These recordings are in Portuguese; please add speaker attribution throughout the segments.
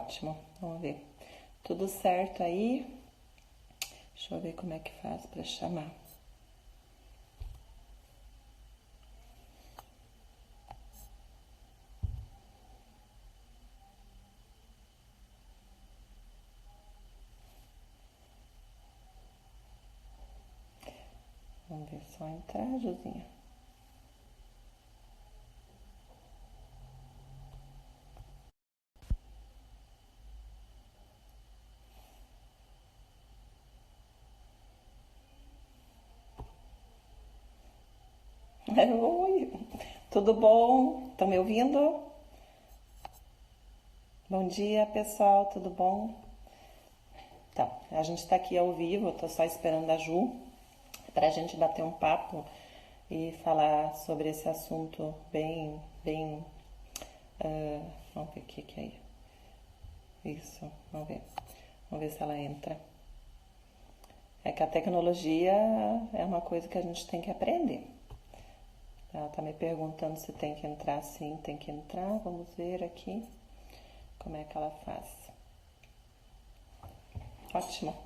Speaker 1: Ótimo, vamos ver. Tudo certo aí? Deixa eu ver como é que faz para chamar. Vamos ver, só entrar, Josinha. Oi, tudo bom? Estão me ouvindo? Bom dia, pessoal, tudo bom? Então, a gente está aqui ao vivo, eu tô só esperando a Ju para a gente bater um papo e falar sobre esse assunto bem. Vamos ver o que é aí. Isso, vamos ver. Vamos ver se ela entra. É que a tecnologia é uma coisa que a gente tem que aprender. Ela tá me perguntando se tem que entrar. Sim, tem que entrar. Vamos ver aqui como é que ela faz. Ótimo.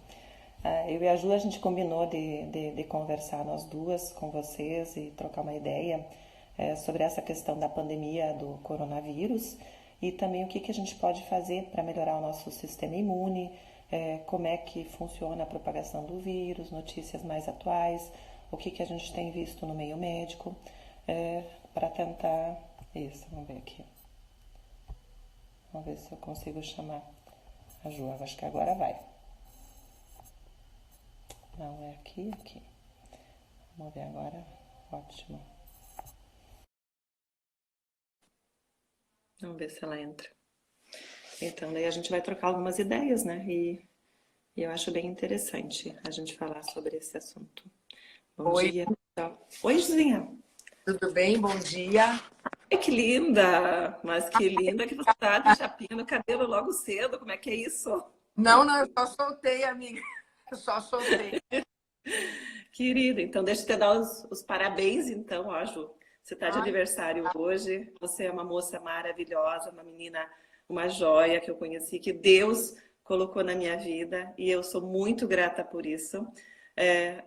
Speaker 1: Eu e a Ju, a gente combinou de conversar nós duas com vocês e trocar uma ideia sobre essa questão da pandemia do coronavírus e também o que a gente pode fazer para melhorar o nosso sistema imune, como é que funciona a propagação do vírus, notícias mais atuais, o que a gente tem visto no meio médico, para tentar... Isso, vamos ver aqui. Vamos ver se eu consigo chamar a Ju. Acho que agora vai. Não, é aqui, aqui. Vamos ver agora. Ótimo. Vamos ver se ela entra. Então, daí a gente vai trocar algumas ideias, né? E eu acho bem interessante a gente falar sobre esse assunto. Bom
Speaker 2: Oi,
Speaker 1: dia, pessoal. Oi, Juzinha.
Speaker 2: tudo bem? Bom dia.
Speaker 1: Ai, que linda! Mas que linda que você tá de chapinha no cabelo logo cedo. Como é que é isso?
Speaker 2: Não, eu só soltei, amiga. Eu só soltei.
Speaker 1: Querida, então deixa eu te dar os parabéns, então, ó, Ju. Você está de
Speaker 2: Ai,
Speaker 1: aniversário hoje. Você é uma moça maravilhosa, uma menina, uma joia que eu conheci, que Deus colocou na minha vida e eu sou muito grata por isso.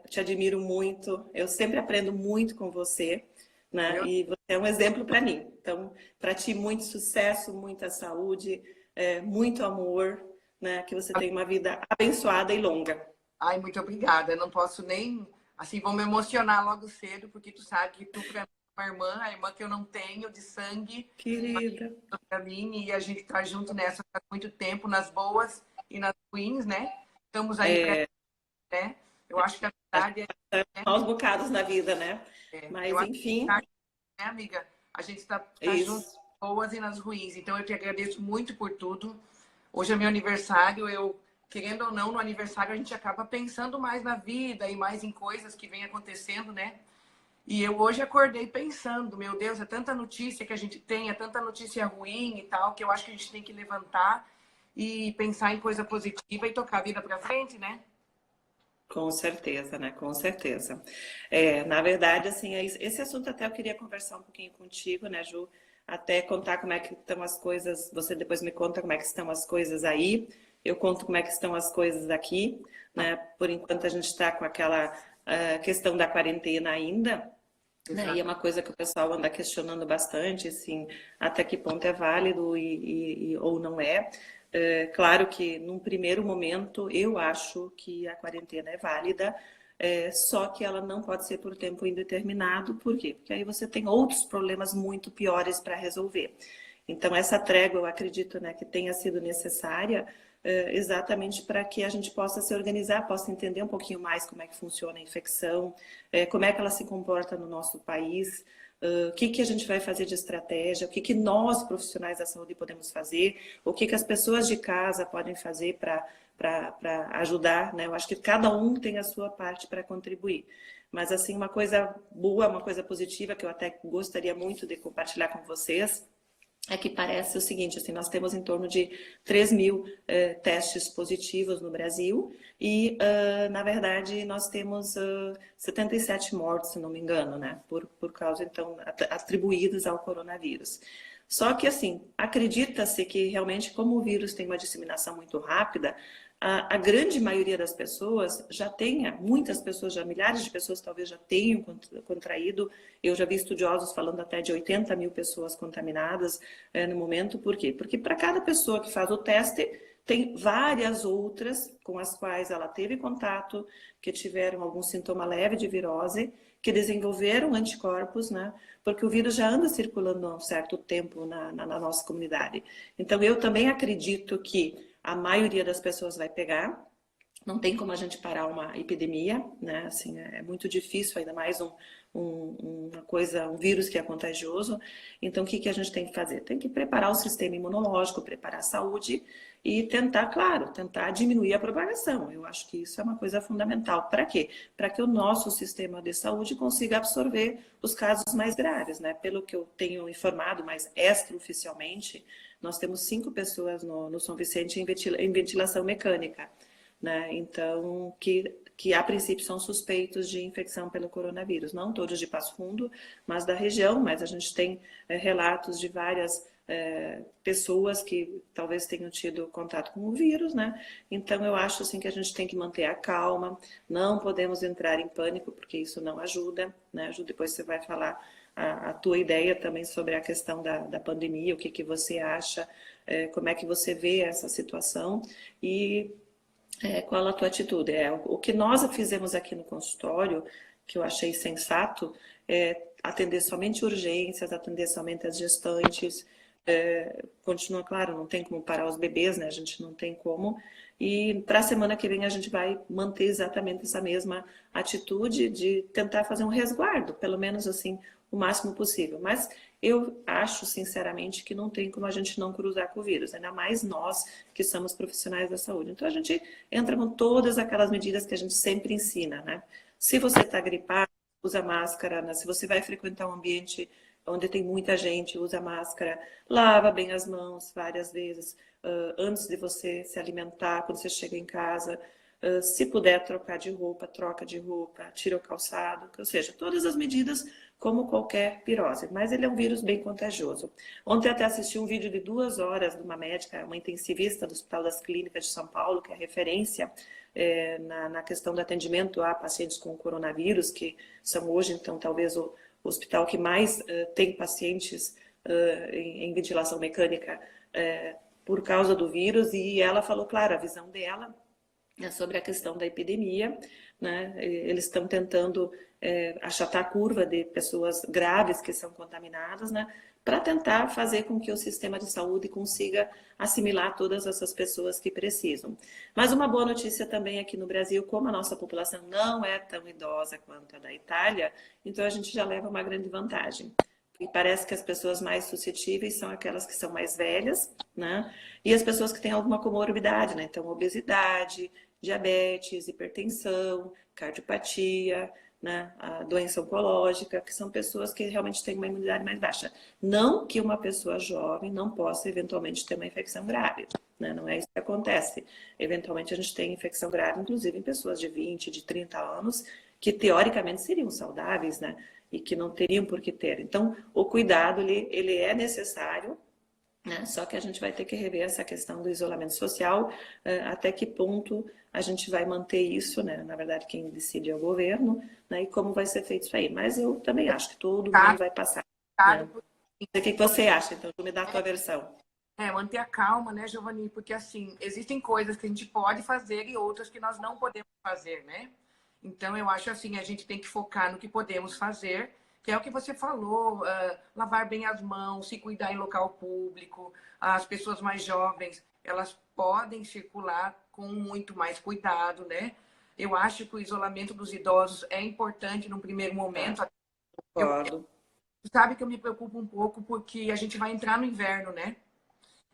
Speaker 1: Te admiro muito. Eu sempre aprendo muito com você, né?
Speaker 2: meu,
Speaker 1: E você é um exemplo para mim. Então, para ti, muito sucesso, muita saúde, muito amor, né? Que você tenha uma vida abençoada e longa.
Speaker 2: ai, muito obrigada. Eu não posso nem, assim, vou me emocionar logo cedo, porque tu sabe que tu pra mim é uma irmã, a irmã que eu não tenho de sangue,
Speaker 1: Querida.
Speaker 2: pra mim, e a gente tá junto nessa há muito tempo, nas boas e nas ruins, né? Estamos aí pra, né? Eu acho que a verdade
Speaker 1: Maus bocados na vida, né?
Speaker 2: eu
Speaker 1: Mas,
Speaker 2: acho
Speaker 1: enfim,
Speaker 2: né, amiga? A gente tá junto
Speaker 1: isso.
Speaker 2: nas boas e nas ruins. Então, eu te agradeço muito por tudo. Hoje é meu aniversário. Eu, querendo ou não, no aniversário a gente acaba pensando mais na vida e mais em coisas que vêm acontecendo, né? E eu hoje acordei pensando, meu Deus, é tanta notícia que a gente tem, é tanta notícia ruim e tal, que eu acho que a gente tem que levantar e pensar em coisa positiva e tocar a vida pra frente, né?
Speaker 1: Com certeza, né? Com certeza. Na verdade, assim, esse assunto até eu queria conversar um pouquinho contigo, né, Ju? Até contar como é que estão as coisas. Você depois me conta como é que estão as coisas aí. Eu conto como é que estão as coisas aqui, né? Por enquanto a gente está com aquela questão da quarentena ainda. Né? E é
Speaker 2: Exato.
Speaker 1: uma coisa que o pessoal anda questionando bastante, assim, até que ponto é válido ou não é. Claro que num primeiro momento eu acho que a quarentena é válida, só que ela não pode ser por tempo indeterminado. Por quê? Porque aí você tem outros problemas muito piores para resolver. Então essa trégua eu acredito, né, que tenha sido necessária exatamente para que a gente possa se organizar, possa entender um pouquinho mais como é que funciona a infecção, como é que ela se comporta no nosso país, o que a gente vai fazer de estratégia, o que nós, profissionais da saúde, podemos fazer, o que as pessoas de casa podem fazer para ajudar, né? Eu acho que cada um tem a sua parte para contribuir. Mas, assim, uma coisa boa, uma coisa positiva que eu até gostaria muito de compartilhar com vocês, é que parece o seguinte, assim, nós temos em torno de 3 mil testes positivos no Brasil e, na verdade, nós temos 77 mortes, se não me engano, né, por causa, então, atribuídas ao coronavírus. Só que, assim, acredita-se que realmente, como o vírus tem uma disseminação muito rápida, a grande maioria das pessoas já tenha, muitas pessoas, já milhares de pessoas talvez já tenham contraído. Eu já vi estudiosos falando até de 80 mil pessoas contaminadas no momento. Por quê? Porque para cada pessoa que faz o teste, tem várias outras com as quais ela teve contato, que tiveram algum sintoma leve de virose, que desenvolveram anticorpos, né? Porque o vírus já anda circulando há um certo tempo na nossa comunidade. Então, eu também acredito que a maioria das pessoas vai pegar. Não tem como a gente parar uma epidemia, né? Assim, é muito difícil, ainda mais uma coisa, um vírus que é contagioso. Então, o que a gente tem que fazer? Tem que preparar o sistema imunológico, preparar a saúde e tentar, claro, tentar diminuir a propagação. Eu acho que isso é uma coisa fundamental. Para quê? Para que o nosso sistema de saúde consiga absorver os casos mais graves, né? Pelo que eu tenho informado, mas extraoficialmente, nós temos 5 pessoas no São Vicente em ventilação mecânica, né? Então, que a princípio são suspeitos de infecção pelo coronavírus. Não todos de Passo Fundo, mas da região, mas a gente tem relatos de várias pessoas que talvez tenham tido contato com o vírus, né? Então, eu acho assim que a gente tem que manter a calma, não podemos entrar em pânico, porque isso não ajuda, né? Depois você vai falar a tua ideia também sobre a questão da pandemia, o que você acha, como é que você vê essa situação e qual a tua atitude? O que nós fizemos aqui no consultório, que eu achei sensato, é atender somente urgências, atender somente as gestantes. Continua, claro, não tem como parar os bebês, né? A gente não tem como. E para a semana que vem a gente vai manter exatamente essa mesma atitude de tentar fazer um resguardo, pelo menos assim, o máximo possível. Mas eu acho, sinceramente, que não tem como a gente não cruzar com o vírus, ainda mais nós que somos profissionais da saúde. Então a gente entra com todas aquelas medidas que a gente sempre ensina, né? Se você está gripado, usa máscara, né? Se você vai frequentar um ambiente onde tem muita gente, usa máscara, lava bem as mãos várias vezes, antes de você se alimentar, quando você chega em casa. Se puder trocar de roupa, troca de roupa, tira o calçado, ou seja, todas as medidas como qualquer virose, mas ele é um vírus bem contagioso. Ontem eu até assisti um vídeo de 2 horas de uma médica, uma intensivista do Hospital das Clínicas de São Paulo, que é referência na questão do atendimento a pacientes com coronavírus, que são hoje, então, talvez o hospital que mais tem pacientes em ventilação mecânica por causa do vírus, e ela falou, claro, a visão dela sobre a questão da epidemia, né? Eles estão tentando achatar a curva de pessoas graves que são contaminadas, né? Para tentar fazer com que o sistema de saúde consiga assimilar todas essas pessoas que precisam. Mas uma boa notícia também aqui no Brasil, como a nossa população não é tão idosa quanto a da Itália, então a gente já leva uma grande vantagem. E parece que as pessoas mais suscetíveis são aquelas que são mais velhas, né? E as pessoas que têm alguma comorbidade, né? Então, obesidade, diabetes, hipertensão, cardiopatia, né? A doença oncológica, que são pessoas que realmente têm uma imunidade mais baixa. Não que uma pessoa jovem não possa eventualmente ter uma infecção grave, né? Não é isso que acontece. Eventualmente a gente tem infecção grave, inclusive em pessoas de 20, de 30 anos, que teoricamente seriam saudáveis, né? E que não teriam por que ter. Então, o cuidado, ele é necessário, né? Só que a gente vai ter que rever essa questão do isolamento social, até que ponto a gente vai manter isso, né? Na verdade, quem decide é o governo, né? E como vai ser feito isso aí. Mas eu também acho que todo mundo vai passar, né? O que você acha? Então, tu me dá a tua versão.
Speaker 2: Manter a calma, né, Giovanni? Porque, assim, existem coisas que a gente pode fazer e outras que nós não podemos fazer, né? Então, eu acho assim, a gente tem que focar no que podemos fazer, que é o que você falou, lavar bem as mãos, se cuidar em local público. As pessoas mais jovens, elas podem circular com muito mais cuidado, né? Eu acho que o isolamento dos idosos é importante num primeiro momento.
Speaker 1: Concordo.
Speaker 2: Sabe que eu me preocupo um pouco porque a gente vai entrar no inverno, né?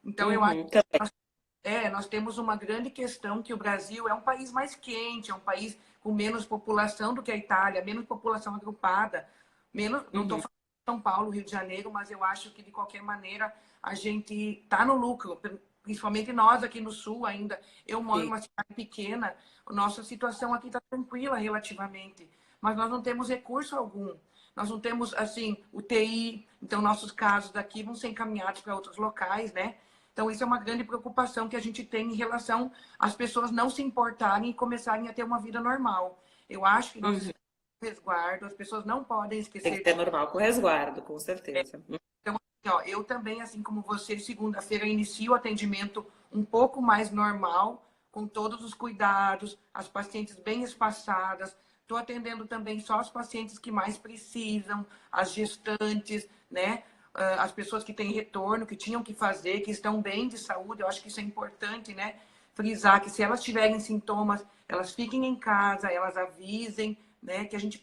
Speaker 2: Então, eu acho que nós temos uma grande questão que o Brasil é um país mais quente, é um país com menos população do que a Itália, menos população agrupada, menos, não estou falando de São Paulo, Rio de Janeiro, mas eu acho que, de qualquer maneira, a gente está no lucro, principalmente nós aqui no Sul ainda. Eu moro em uma cidade pequena, a nossa situação aqui está tranquila relativamente, mas nós não temos recurso algum. nós não temos, assim, UTI, então nossos casos daqui vão ser encaminhados para outros locais, né? Então, isso é uma grande preocupação que a gente tem em relação às pessoas não se importarem e começarem a ter uma vida normal. Eu acho que nós
Speaker 1: Uhum.
Speaker 2: estamos com resguardo, as pessoas não podem
Speaker 1: Tem
Speaker 2: esquecer
Speaker 1: que ser
Speaker 2: disso.
Speaker 1: normal, com resguardo, com certeza.
Speaker 2: Então, assim, ó, eu também, assim como você, segunda-feira inicio o atendimento um pouco mais normal, com todos os cuidados, as pacientes bem espaçadas. Estou atendendo também só as pacientes que mais precisam, as gestantes, né? As pessoas que têm retorno, que tinham que fazer, que estão bem de saúde. Eu acho que isso é importante, né? Frisar que se elas tiverem sintomas, elas fiquem em casa, elas avisem, né? Que a gente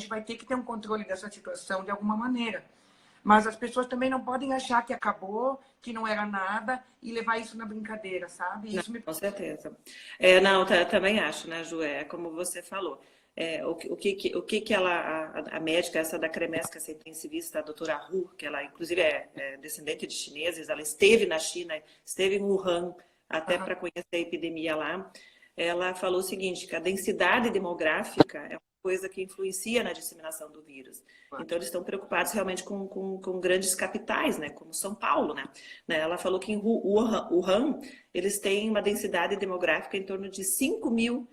Speaker 2: vai ter que ter um controle dessa situação de alguma maneira. Mas as pessoas também não podem achar que acabou, que não era nada e levar isso na brincadeira, sabe?
Speaker 1: Não,
Speaker 2: Isso me...
Speaker 1: com certeza. Não, também acho, né, Ju? É como você falou. O que a médica, essa da Cremesca, essa intensivista, a doutora Hu, que ela inclusive é descendente de chineses, ela esteve na China, esteve em Wuhan, até
Speaker 2: Aham.
Speaker 1: para conhecer a epidemia lá. Ela falou o seguinte, que a densidade demográfica é uma coisa que influencia na disseminação do vírus. Então, eles estão preocupados realmente com grandes capitais, né, como São Paulo, né? Ela falou que em Wuhan, eles têm uma densidade demográfica em torno de 5.000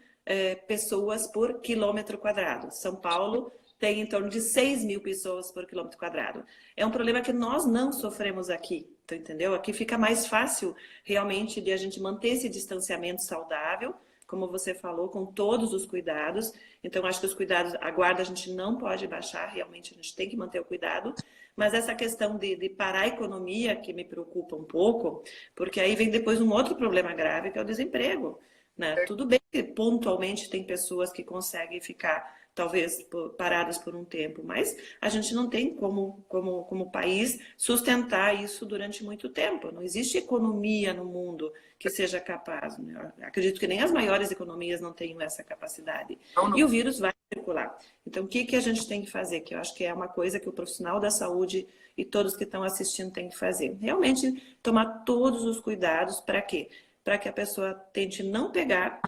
Speaker 1: pessoas por quilômetro quadrado. São Paulo tem em torno de 6.000 pessoas por quilômetro quadrado. É um problema que nós não sofremos aqui, tu entendeu? Aqui fica mais fácil realmente de a gente manter esse distanciamento saudável, como você falou, com todos os cuidados. Então, acho que os cuidados, a guarda a gente não pode baixar, realmente a gente tem que manter o cuidado. Mas essa questão de parar a economia, que me preocupa um pouco, porque aí vem depois um outro problema grave, que é o desemprego, né? Tudo bem que pontualmente tem pessoas que conseguem ficar, talvez, paradas por um tempo, mas a gente não tem como país sustentar isso durante muito tempo. Não existe economia no mundo que seja capaz, né? Eu acredito que nem as maiores economias não tenham essa capacidade.
Speaker 2: Não,
Speaker 1: E o
Speaker 2: não.
Speaker 1: vírus vai circular. Então, o que a gente tem que fazer? Que eu acho que é uma coisa que o profissional da saúde e todos que estão assistindo têm que fazer. Realmente tomar todos os cuidados para quê? Para que a pessoa tente não pegar,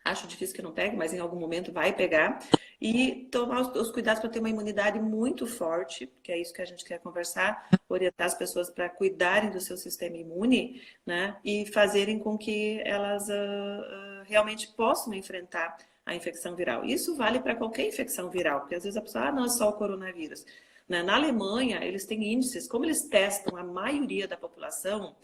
Speaker 1: acho difícil que não pegue, mas em algum momento vai pegar, e tomar os cuidados para ter uma imunidade muito forte, que é isso que a gente quer conversar, orientar as pessoas para cuidarem do seu sistema imune, né, e fazerem com que elas realmente possam enfrentar a infecção viral. Isso vale para qualquer infecção viral, porque às vezes a pessoa, não é só o coronavírus. Né? Na Alemanha, eles têm índices, como eles testam a maioria da população,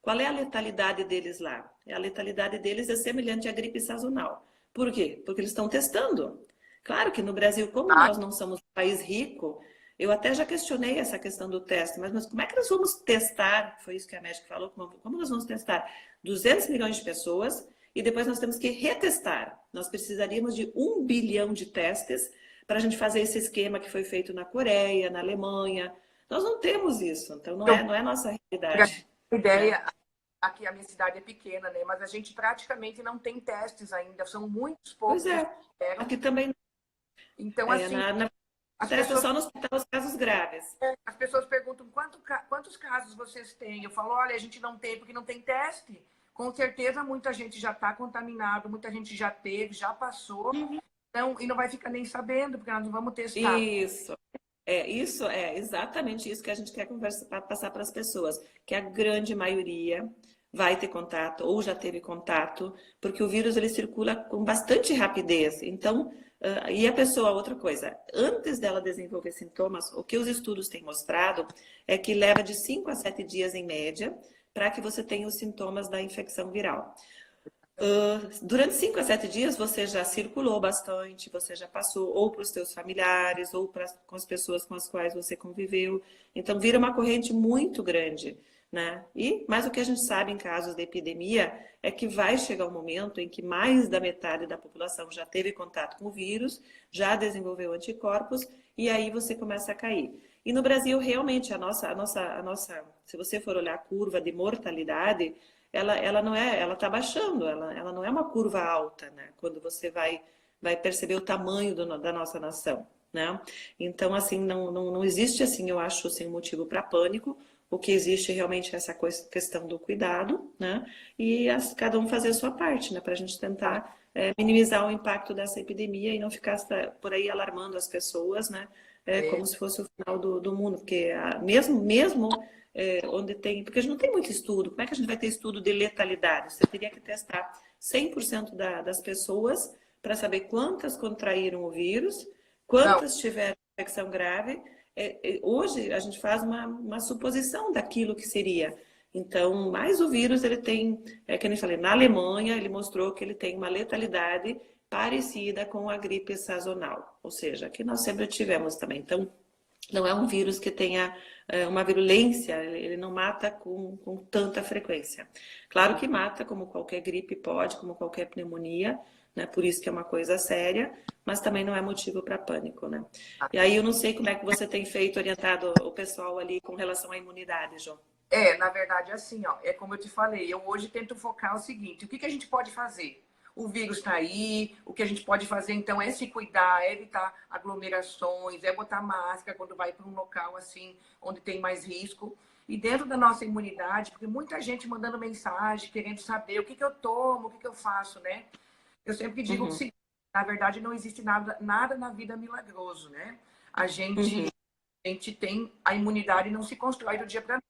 Speaker 1: qual é a letalidade deles lá? A letalidade deles é semelhante à gripe sazonal. Por quê? Porque eles estão testando. Claro que no Brasil, como
Speaker 2: Ah,
Speaker 1: nós não somos um país rico, eu até já questionei essa questão do teste, mas como é que nós vamos testar? Foi isso que a médica falou, como nós vamos testar 200 milhões de pessoas e depois nós temos que retestar. Nós precisaríamos de 1 bilhão de testes para a gente fazer esse esquema que foi feito na Coreia, na Alemanha. Nós não temos isso, então não
Speaker 2: eu
Speaker 1: é a nossa
Speaker 2: pra
Speaker 1: realidade.
Speaker 2: ter uma
Speaker 1: Né?
Speaker 2: ideia, aqui a minha cidade é pequena, né? Mas a gente praticamente não tem testes ainda. São muitos
Speaker 1: Pois
Speaker 2: poucos os que
Speaker 1: é,
Speaker 2: fizeram.
Speaker 1: aqui também
Speaker 2: Então,
Speaker 1: é,
Speaker 2: assim,
Speaker 1: na
Speaker 2: as
Speaker 1: testa
Speaker 2: pessoas,
Speaker 1: só no hospital os casos graves.
Speaker 2: as pessoas perguntam quantos casos vocês têm? Eu falo, olha, a gente não tem porque não tem teste. Com certeza, muita gente já está contaminado, muita gente já teve, já passou. Então, e não vai ficar nem sabendo, porque nós não vamos testar.
Speaker 1: Isso é exatamente isso que a gente quer passar para as pessoas, que a grande maioria vai ter contato ou já teve contato, porque o vírus ele circula com bastante rapidez. Então, e a pessoa, outra coisa, antes dela desenvolver sintomas, o que os estudos têm mostrado é que leva de 5 a 7 dias em média para que você tenha os sintomas da infecção viral. Durante 5 a 7 dias você já circulou bastante, você já passou ou para os seus familiares ou com as pessoas com as quais você conviveu. Então vira uma corrente muito grande, né? Mas o que a gente sabe em casos de epidemia é que vai chegar um momento em que mais da metade da população já teve contato com o vírus, já desenvolveu anticorpos e aí você começa a cair. E no Brasil realmente se você for olhar a curva de mortalidade ela não é, ela está baixando, ela não é uma curva alta, né? Quando você vai perceber o tamanho da nossa nação, né? Então, assim, não existe, assim, eu acho, assim, motivo para pânico. O que existe realmente é essa questão do cuidado, né? E cada um fazer a sua parte, né? Para a gente tentar minimizar o impacto dessa epidemia e não ficar por aí alarmando as pessoas, né? como se fosse o final do mundo, porque mesmo onde tem, porque a gente não tem muito estudo, como é que a gente vai ter estudo de letalidade? Você teria que testar 100% das pessoas para saber quantas contraíram o vírus,
Speaker 2: Não,
Speaker 1: quantas tiveram infecção grave. Hoje a gente faz uma suposição daquilo que seria. Então, mas o vírus, ele tem, que nem falei, na Alemanha, ele mostrou que ele tem uma letalidade parecida com a gripe sazonal, ou seja, que nós sempre tivemos também. Então, não é um vírus que tenha uma virulência, ele não mata com tanta frequência. Claro que mata, como qualquer gripe pode, como qualquer pneumonia, né? Por isso que é uma coisa séria, mas também não é motivo para pânico, né? E aí eu não sei como é que você tem feito, orientado o pessoal ali com relação à imunidade, João.
Speaker 2: na verdade, assim, ó, é como eu te falei, eu hoje tento focar o seguinte, o que a gente pode fazer? O vírus está aí, o que a gente pode fazer, então, é se cuidar, é evitar aglomerações, é botar máscara quando vai para um local, assim, onde tem mais risco. E dentro da nossa imunidade, porque muita gente mandando mensagem, querendo saber o que eu tomo, o que eu faço, né? Eu sempre digo o
Speaker 1: Uhum,
Speaker 2: seguinte, na verdade, não existe nada na vida milagroso, né? A gente,
Speaker 1: uhum,
Speaker 2: a gente tem a imunidade não se constrói do dia para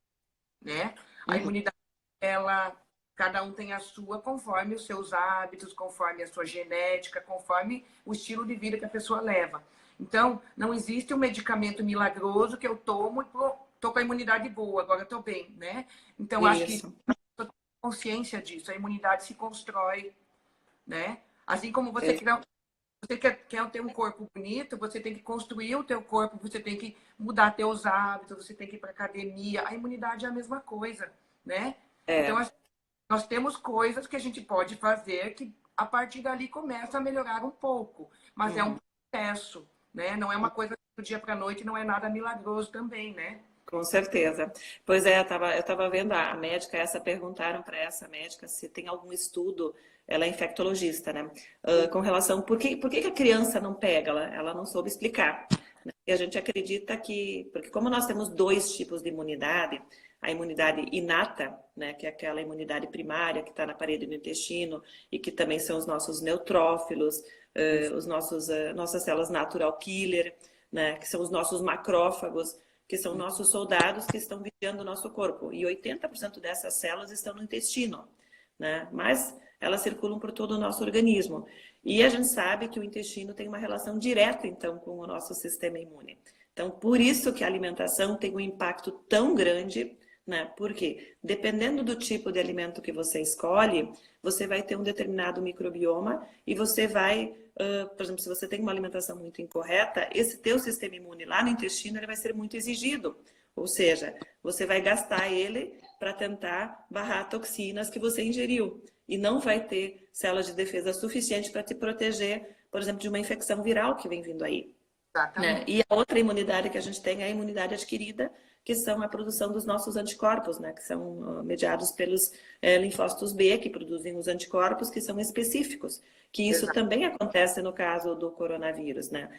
Speaker 2: né? A
Speaker 1: uhum.
Speaker 2: imunidade, ela, cada um tem a sua conforme os seus hábitos, conforme a sua genética, conforme o estilo de vida que a pessoa leva. Então, não existe um medicamento milagroso que eu tomo e tô com a imunidade boa, agora estou bem, né? Então, acho que
Speaker 1: Isso.
Speaker 2: eu tenho consciência disso, a imunidade se constrói, né? Assim como
Speaker 1: É,
Speaker 2: você quer ter um corpo bonito, você tem que construir o teu corpo, você tem que mudar teus hábitos, você tem que ir para academia. A imunidade é a mesma coisa, né? Então,
Speaker 1: é,
Speaker 2: assim, nós temos coisas que a gente pode fazer que a partir dali começa a melhorar um pouco, mas é um
Speaker 1: uhum.
Speaker 2: processo, né? Não é uma coisa do dia para a noite, não é nada milagroso também, né?
Speaker 1: Com certeza. Pois é, eu tava vendo a médica, perguntaram para essa médica se tem algum estudo, ela é infectologista, né? Com relação, por que a criança não pega? Ela não soube explicar. Né? E a gente acredita que, porque como nós temos dois tipos de imunidade, a imunidade inata, né, que é aquela imunidade primária que está na parede do intestino e que também são os nossos neutrófilos, nossas células natural killer, né, que são os nossos macrófagos, que são nossos soldados que estão vigiando o nosso corpo. E 80% dessas células estão no intestino, né? Mas elas circulam por todo o nosso organismo. E a gente sabe que o intestino tem uma relação direta, então, com o nosso sistema imune. Então, por isso que a alimentação tem um impacto tão grande, né? Porque dependendo do tipo de alimento que você escolhe, você vai ter um determinado microbioma e você vai, por exemplo, se você tem uma alimentação muito incorreta, esse teu sistema imune lá no intestino ele vai ser muito exigido. Ou seja, você vai gastar ele para tentar barrar toxinas que você ingeriu e não vai ter células de defesa suficiente para te proteger, por exemplo, de uma infecção viral que vem vindo aí. Né?
Speaker 2: Exatamente.
Speaker 1: E a outra imunidade que a gente tem é a imunidade adquirida, que são a produção dos nossos anticorpos, né? Que são mediados pelos linfócitos B, que produzem os anticorpos que são específicos, que isso
Speaker 2: Exato.
Speaker 1: também acontece no caso do coronavírus, né?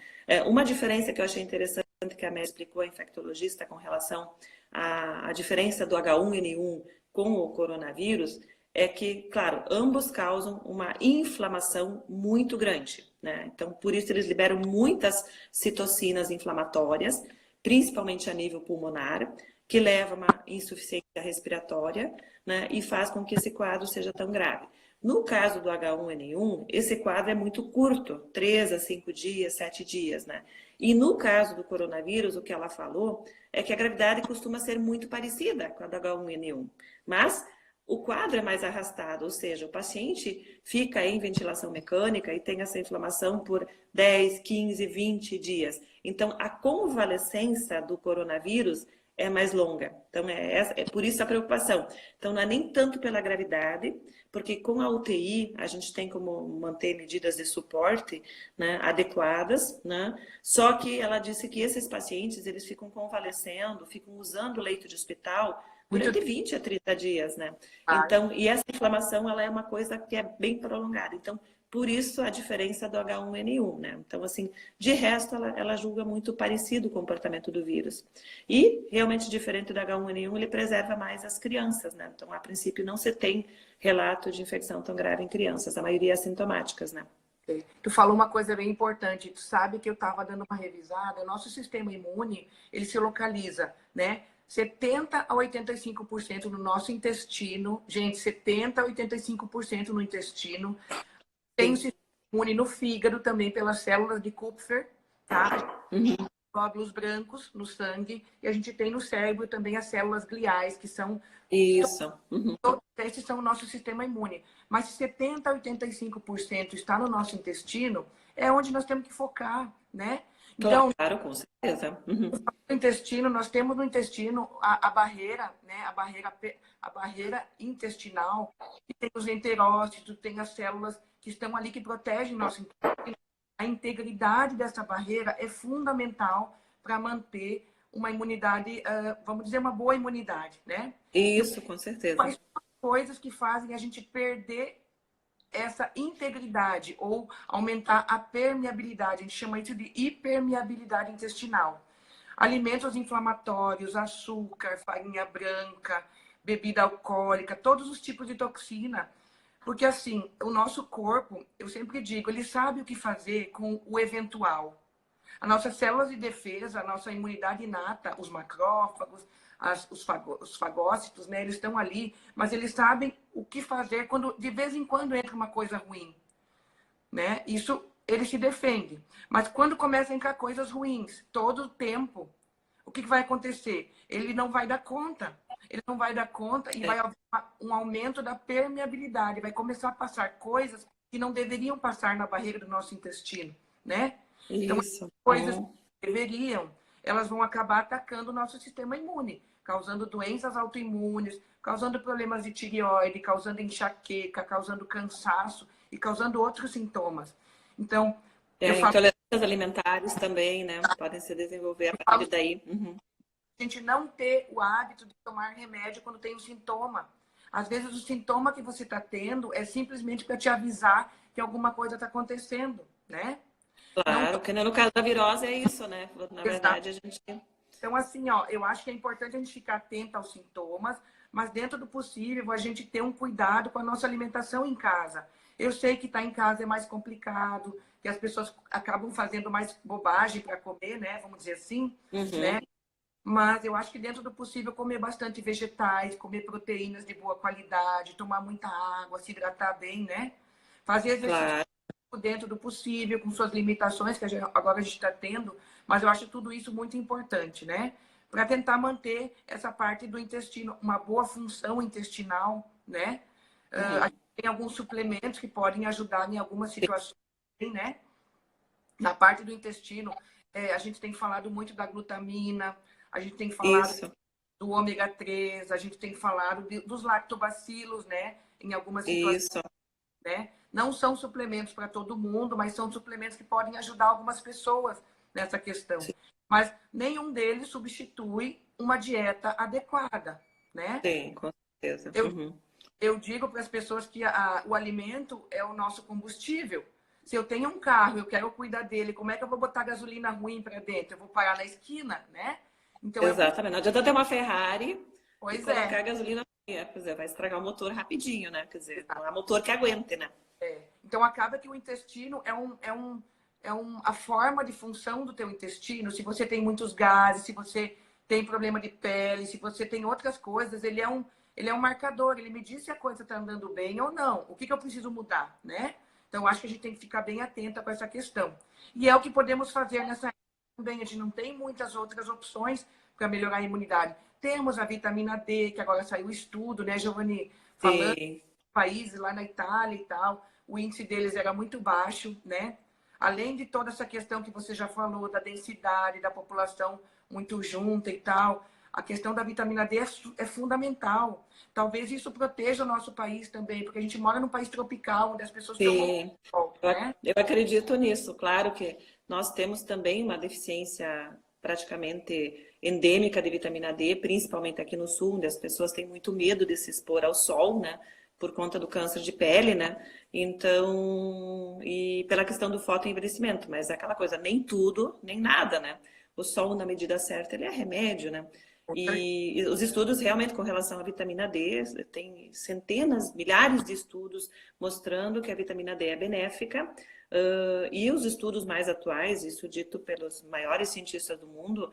Speaker 1: Uma diferença que eu achei interessante que a médica explicou, a infectologista, com relação à diferença do H1N1 com o coronavírus, é que, claro, ambos causam uma inflamação muito grande, né? Então, por isso eles liberam muitas citocinas inflamatórias, principalmente a nível pulmonar, que leva a uma insuficiência respiratória, né? E faz com que esse quadro seja tão grave. No caso do H1N1, esse quadro é muito curto, 3 a 5 dias, 7 dias, né? E no caso do coronavírus, o que ela falou é que a gravidade costuma ser muito parecida com a do H1N1, mas o quadro é mais arrastado, ou seja, o paciente fica em ventilação mecânica e tem essa inflamação por 10, 15, 20 dias. Então, a convalescença do coronavírus é mais longa. Então, é por isso a preocupação. Então, não é nem tanto pela gravidade, porque com a UTI a gente tem como manter medidas de suporte, né, adequadas, né? Só que ela disse que esses pacientes, eles ficam convalescendo, ficam usando o leito de hospital
Speaker 2: Muito
Speaker 1: durante 20 a 30 dias, né?
Speaker 2: demais.
Speaker 1: Então, e essa inflamação, ela é uma coisa que é bem prolongada. Então, por isso a diferença do H1N1, né? Então, assim, de resto, ela julga muito parecido o comportamento do vírus. E, realmente, diferente do H1N1, ele preserva mais as crianças, né? Então, a princípio, não se tem relato de infecção tão grave em crianças, a maioria é assintomáticas, né?
Speaker 2: Tu falou uma coisa bem importante. Tu sabe que eu estava dando uma revisada. O nosso sistema imune, ele se localiza, né? 70 a 85% no nosso intestino. Gente, 70 a 85% no intestino. Tem o
Speaker 1: Sim.
Speaker 2: sistema imune no fígado também pelas células de Kupfer, tá?
Speaker 1: Uhum.
Speaker 2: Glóbulos brancos no sangue. E a gente tem no cérebro também as células gliais, que são
Speaker 1: Isso. Uhum.
Speaker 2: todos esses são o nosso sistema imune. Mas se 70 a 85% está no nosso intestino, é onde nós temos que focar, né? Então,
Speaker 1: Claro, com certeza. Uhum.
Speaker 2: no intestino, nós temos no intestino a barreira, né? A barreira intestinal, que tem os enterócitos, tem as células que estão ali que protegem nosso intestino. A integridade dessa barreira é fundamental para manter uma imunidade, vamos dizer, uma boa imunidade, né?
Speaker 1: Isso, com certeza.
Speaker 2: Quais são as coisas que fazem a gente perder essa integridade ou aumentar a permeabilidade? A gente chama isso de hipermeabilidade intestinal. Alimentos inflamatórios, açúcar, farinha branca, bebida alcoólica, todos os tipos de toxina. Porque assim, o nosso corpo, eu sempre digo, ele sabe o que fazer com o eventual. As nossas células de defesa, a nossa imunidade inata, os macrófagos, os fagócitos, né? Eles estão ali, mas eles sabem o que fazer quando de vez em quando entra uma coisa ruim, né? Isso ele se defende. Mas quando começam a entrar coisas ruins, todo o tempo, o que vai acontecer? Ele não vai dar conta. Ele não vai dar conta e vai haver um aumento da permeabilidade. Vai começar a passar coisas que não deveriam passar na barreira do nosso intestino, né? Então,
Speaker 1: Isso.
Speaker 2: coisas que deveriam, elas vão acabar atacando o nosso sistema imune, causando doenças autoimunes, causando problemas de tireoide, causando enxaqueca, causando cansaço e causando outros sintomas. Então, eu falo,
Speaker 1: Intolerâncias alimentares também, né? Podem se desenvolver a partir daí. Uhum.
Speaker 2: a gente não ter o hábito de tomar remédio quando tem um sintoma. Às vezes, o sintoma que você está tendo é simplesmente para te avisar que alguma coisa está acontecendo, né?
Speaker 1: Claro, porque no caso da virose é isso, né? Na verdade, a gente.
Speaker 2: Então, assim, ó, eu acho que é importante a gente ficar atento aos sintomas, mas dentro do possível, a gente ter um cuidado com a nossa alimentação em casa. Eu sei que estar em casa é mais complicado, que as pessoas acabam fazendo mais bobagem para comer, né? Vamos dizer assim, né? Mas eu acho que dentro do possível comer bastante vegetais, comer proteínas de boa qualidade, tomar muita água, se hidratar bem, né? Fazer exercício
Speaker 1: Claro.
Speaker 2: dentro do possível, com suas limitações, que agora a gente está tendo, mas eu acho tudo isso muito importante, né? Para tentar manter essa parte do intestino, uma boa função intestinal, né? A gente tem alguns suplementos que podem ajudar em algumas situações, né? Na parte do intestino, a gente tem falado muito da glutamina, a gente tem falado
Speaker 1: Isso.
Speaker 2: do ômega 3, a gente tem falado dos lactobacilos, né? Em algumas situações,
Speaker 1: Isso.
Speaker 2: né? Não são suplementos para todo mundo, mas são suplementos que podem ajudar algumas pessoas nessa questão. Mas nenhum deles substitui uma dieta adequada, né?
Speaker 1: Sim, com certeza.
Speaker 2: Eu digo para as pessoas que o alimento é o nosso combustível. Se eu tenho um carro, eu quero cuidar dele, como é que eu vou botar gasolina ruim para dentro? Eu vou parar na esquina, né? Então,
Speaker 1: Exatamente. Não adianta ter uma Ferrari e
Speaker 2: pois
Speaker 1: colocar
Speaker 2: é.
Speaker 1: gasolina. Quer dizer, vai estragar o motor rapidinho, né? Quer dizer, não há motor que aguente, né?
Speaker 2: Então, acaba que o intestino a forma de função do teu intestino. Se você tem muitos gases, se você tem problema de pele, se você tem outras coisas, ele é um marcador. Ele me diz se a coisa está andando bem ou não. O que eu preciso mudar, né? Então, acho que a gente tem que ficar bem atenta com essa questão. E é o que podemos fazer nessa época também. A gente não tem muitas outras opções para melhorar a imunidade. Temos a vitamina D, que agora saiu o estudo, né, Giovanni? Falando
Speaker 1: Sim.
Speaker 2: países lá na Itália e tal, o índice deles era muito baixo, né? Além de toda essa questão que você já falou, da densidade, da população muito junta e tal, a questão da vitamina D é fundamental. Talvez isso proteja o nosso país também, porque a gente mora num país tropical, onde as pessoas tomam
Speaker 1: Sim.
Speaker 2: sol, né?
Speaker 1: Eu acredito nisso. Claro que nós temos também uma deficiência praticamente endêmica de vitamina D, principalmente aqui no sul, onde as pessoas têm muito medo de se expor ao sol, né? Por conta do câncer de pele, né? Então, e pela questão do fotoenvelhecimento, mas é aquela coisa, nem tudo, nem nada, né? O sol, na medida certa, ele é remédio, né? E os estudos realmente com relação à vitamina D, tem centenas, milhares de estudos mostrando que a vitamina D é benéfica. E os estudos mais atuais, isso dito pelos maiores cientistas do mundo,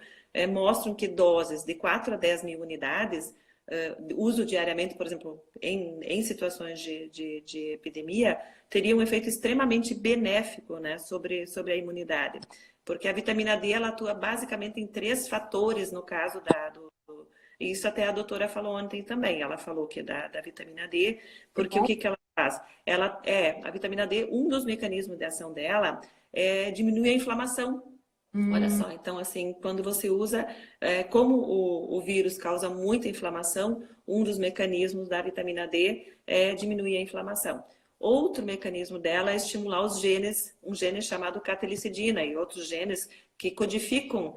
Speaker 1: mostram que doses de 4 a 10 mil unidades, uso diariamente, por exemplo, em situações de epidemia, teria um efeito extremamente benéfico, né, sobre a imunidade. Porque a vitamina D, ela atua basicamente em 3 fatores, no caso isso até a doutora falou ontem também, ela falou que da vitamina D, porque o que ela faz? A vitamina D, um dos mecanismos de ação dela é diminuir a inflamação. Olha só, então assim, quando você usa, como o vírus causa muita inflamação, um dos mecanismos da vitamina D é diminuir a inflamação. Outro mecanismo dela é estimular os genes, um gene chamado catelicidina e outros genes que codificam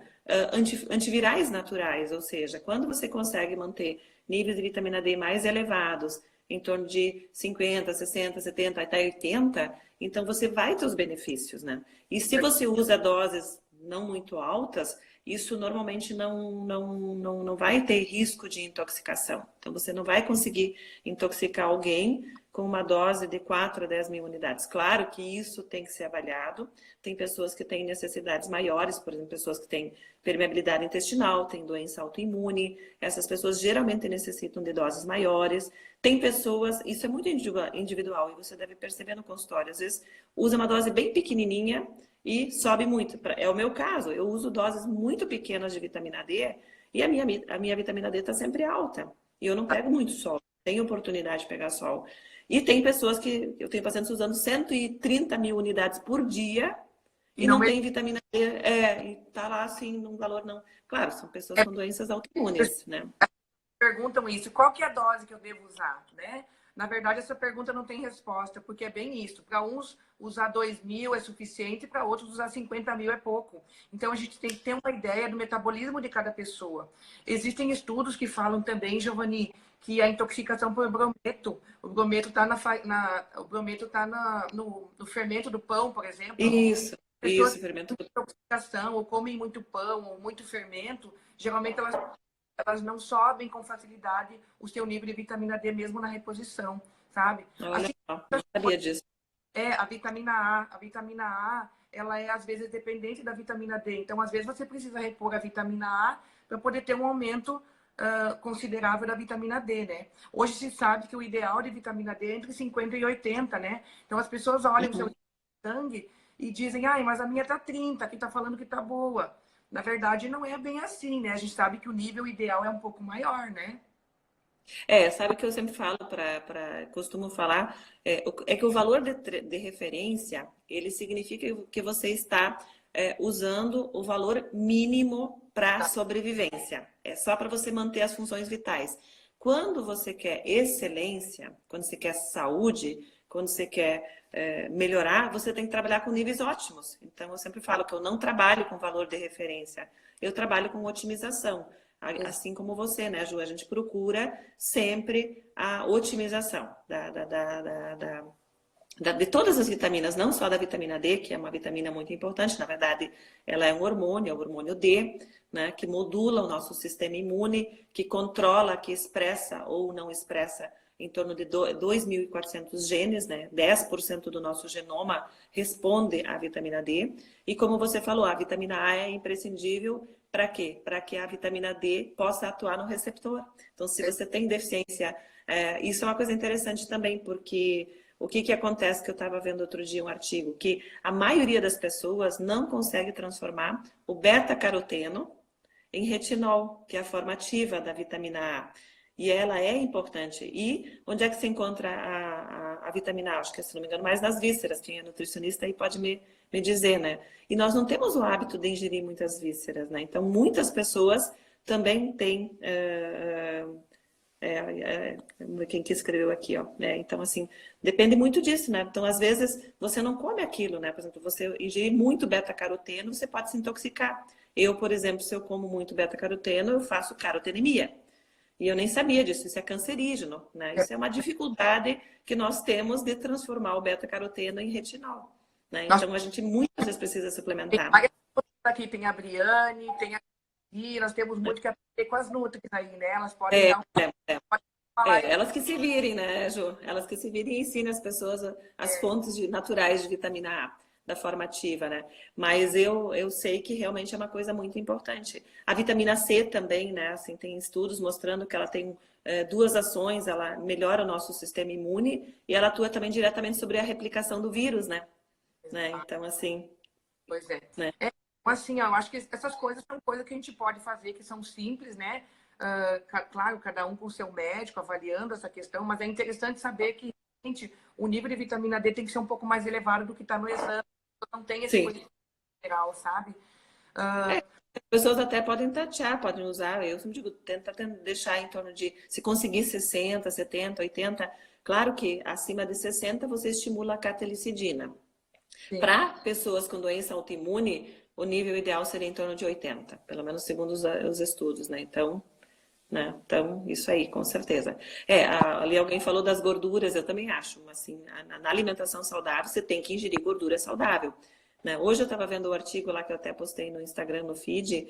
Speaker 1: antivirais naturais, ou seja, quando você consegue manter níveis de vitamina D mais elevados, em torno de 50, 60, 70, até 80, então você vai ter os benefícios, né? E se você usa doses não muito altas, isso normalmente não vai ter risco de intoxicação. Então, você não vai conseguir intoxicar alguém com uma dose de 4 a 10 mil unidades. Claro que isso tem que ser avaliado. Tem pessoas que têm necessidades maiores, por exemplo, pessoas que têm permeabilidade intestinal, têm doença autoimune. Essas pessoas geralmente necessitam de doses maiores. Tem pessoas, isso é muito individual, e você deve perceber no consultório, às vezes usa uma dose bem pequenininha e sobe muito. É o meu caso, eu uso doses muito pequenas de vitamina D e a minha vitamina D está sempre alta. E eu não pego muito sol, tenho oportunidade de pegar sol. E tem pessoas que eu tenho pacientes usando 130 mil unidades por dia e não tem vitamina D, e tá lá assim num valor não. Claro, são pessoas com doenças autoimunes, né?
Speaker 2: Perguntam isso, qual que é a dose que eu devo usar, né? Na verdade, essa pergunta não tem resposta, porque é bem isso. Para uns, usar 2.000 é suficiente, para outros, usar 50.000 é pouco. Então, a gente tem que ter uma ideia do metabolismo de cada pessoa. Existem estudos que falam também, Giovanni, que a intoxicação por brometo, o brometo está no fermento do pão, por exemplo.
Speaker 1: Isso, fermento do pão.
Speaker 2: Intoxicação, ou comem muito pão, ou muito fermento, geralmente elas não sobem com facilidade o seu nível de vitamina D mesmo na reposição, sabe?
Speaker 1: Olha, não sabia disso.
Speaker 2: A vitamina A, ela é às vezes dependente da vitamina D. Então, às vezes você precisa repor a vitamina A para poder ter um aumento considerável da vitamina D, né? Hoje se sabe que o ideal de vitamina D é entre 50 e 80, né? Então, as pessoas olham o seu sangue e dizem, mas a minha tá 30, aqui tá falando que tá boa. Na verdade, não é bem assim, né? A gente sabe que o nível ideal é um pouco maior, né?
Speaker 1: Sabe o que eu sempre falo, costumo falar, que o valor de referência, ele significa que você está usando o valor mínimo para sobrevivência. É só para você manter as funções vitais. Quando você quer excelência, quando você quer saúde, quando você quer melhorar, você tem que trabalhar com níveis ótimos. Então, eu sempre falo que eu não trabalho com valor de referência, eu trabalho com otimização. Assim como você, né, Ju? A gente procura sempre a otimização de todas as vitaminas, não só da vitamina D, que é uma vitamina muito importante, na verdade, ela é um hormônio, é o hormônio D, né, que modula o nosso sistema imune, que controla, que expressa ou não expressa em torno de 2.400 genes, né? 10% do nosso genoma responde à vitamina D. E como você falou, a vitamina A é imprescindível para quê? Para que a vitamina D possa atuar no receptor. Então, se você tem deficiência, isso é uma coisa interessante também, porque o que acontece, que eu estava vendo outro dia um artigo, que a maioria das pessoas não consegue transformar o beta-caroteno em retinol, que é a forma ativa da vitamina A. E ela é importante. E onde é que se encontra a vitamina A? Acho que, se não me engano, mais nas vísceras. Quem é nutricionista aí pode me dizer, né? E nós não temos o hábito de ingerir muitas vísceras, né? Então, muitas pessoas também têm... quem que escreveu aqui, ó. Então, assim, depende muito disso, né? Então, às vezes, você não come aquilo, né? Por exemplo, você ingerir muito beta-caroteno, você pode se intoxicar. Eu, por exemplo, se eu como muito beta-caroteno, eu faço carotenemia. E eu nem sabia disso, isso é cancerígeno, né? Isso é uma dificuldade que nós temos de transformar o beta-caroteno em retinol, né? Então, a gente muitas vezes precisa suplementar.
Speaker 2: Aqui tem a Briane, tem a E nós temos muito que aprender com as nutris aí, né? Elas podem
Speaker 1: É,
Speaker 2: dar um...
Speaker 1: é.
Speaker 2: Podem falar
Speaker 1: Elas que se virem, né, Ju? Elas que se virem e ensinem as pessoas as fontes naturais de vitamina A, da forma ativa, né? Mas eu sei que realmente é uma coisa muito importante. A vitamina C também, né? Assim, tem estudos mostrando que ela tem duas ações, ela melhora o nosso sistema imune e ela atua também diretamente sobre a replicação do vírus, né? Então, assim,
Speaker 2: Pois é.
Speaker 1: né?
Speaker 2: Assim, eu acho que essas coisas são coisas que a gente pode fazer, que são simples, né? Claro, cada um com o seu médico, avaliando essa questão, mas é interessante saber que, gente, o nível de vitamina D tem que ser um pouco mais elevado do que está no exame. Não tem esse
Speaker 1: Sim.
Speaker 2: conhecimento geral, sabe?
Speaker 1: As pessoas até podem tatear, podem usar, eu sempre digo, tenta deixar em torno de, se conseguir 60, 70, 80, claro que acima de 60 você estimula a catelicidina.
Speaker 2: Sim.
Speaker 1: Para pessoas com doença autoimune, o nível ideal seria em torno de 80, pelo menos segundo os estudos, né? Então, isso aí, com certeza. Ali alguém falou das gorduras, eu também acho, assim, na alimentação saudável, você tem que ingerir gordura saudável. Né? Hoje eu estava vendo o artigo lá que eu até postei no Instagram, no feed,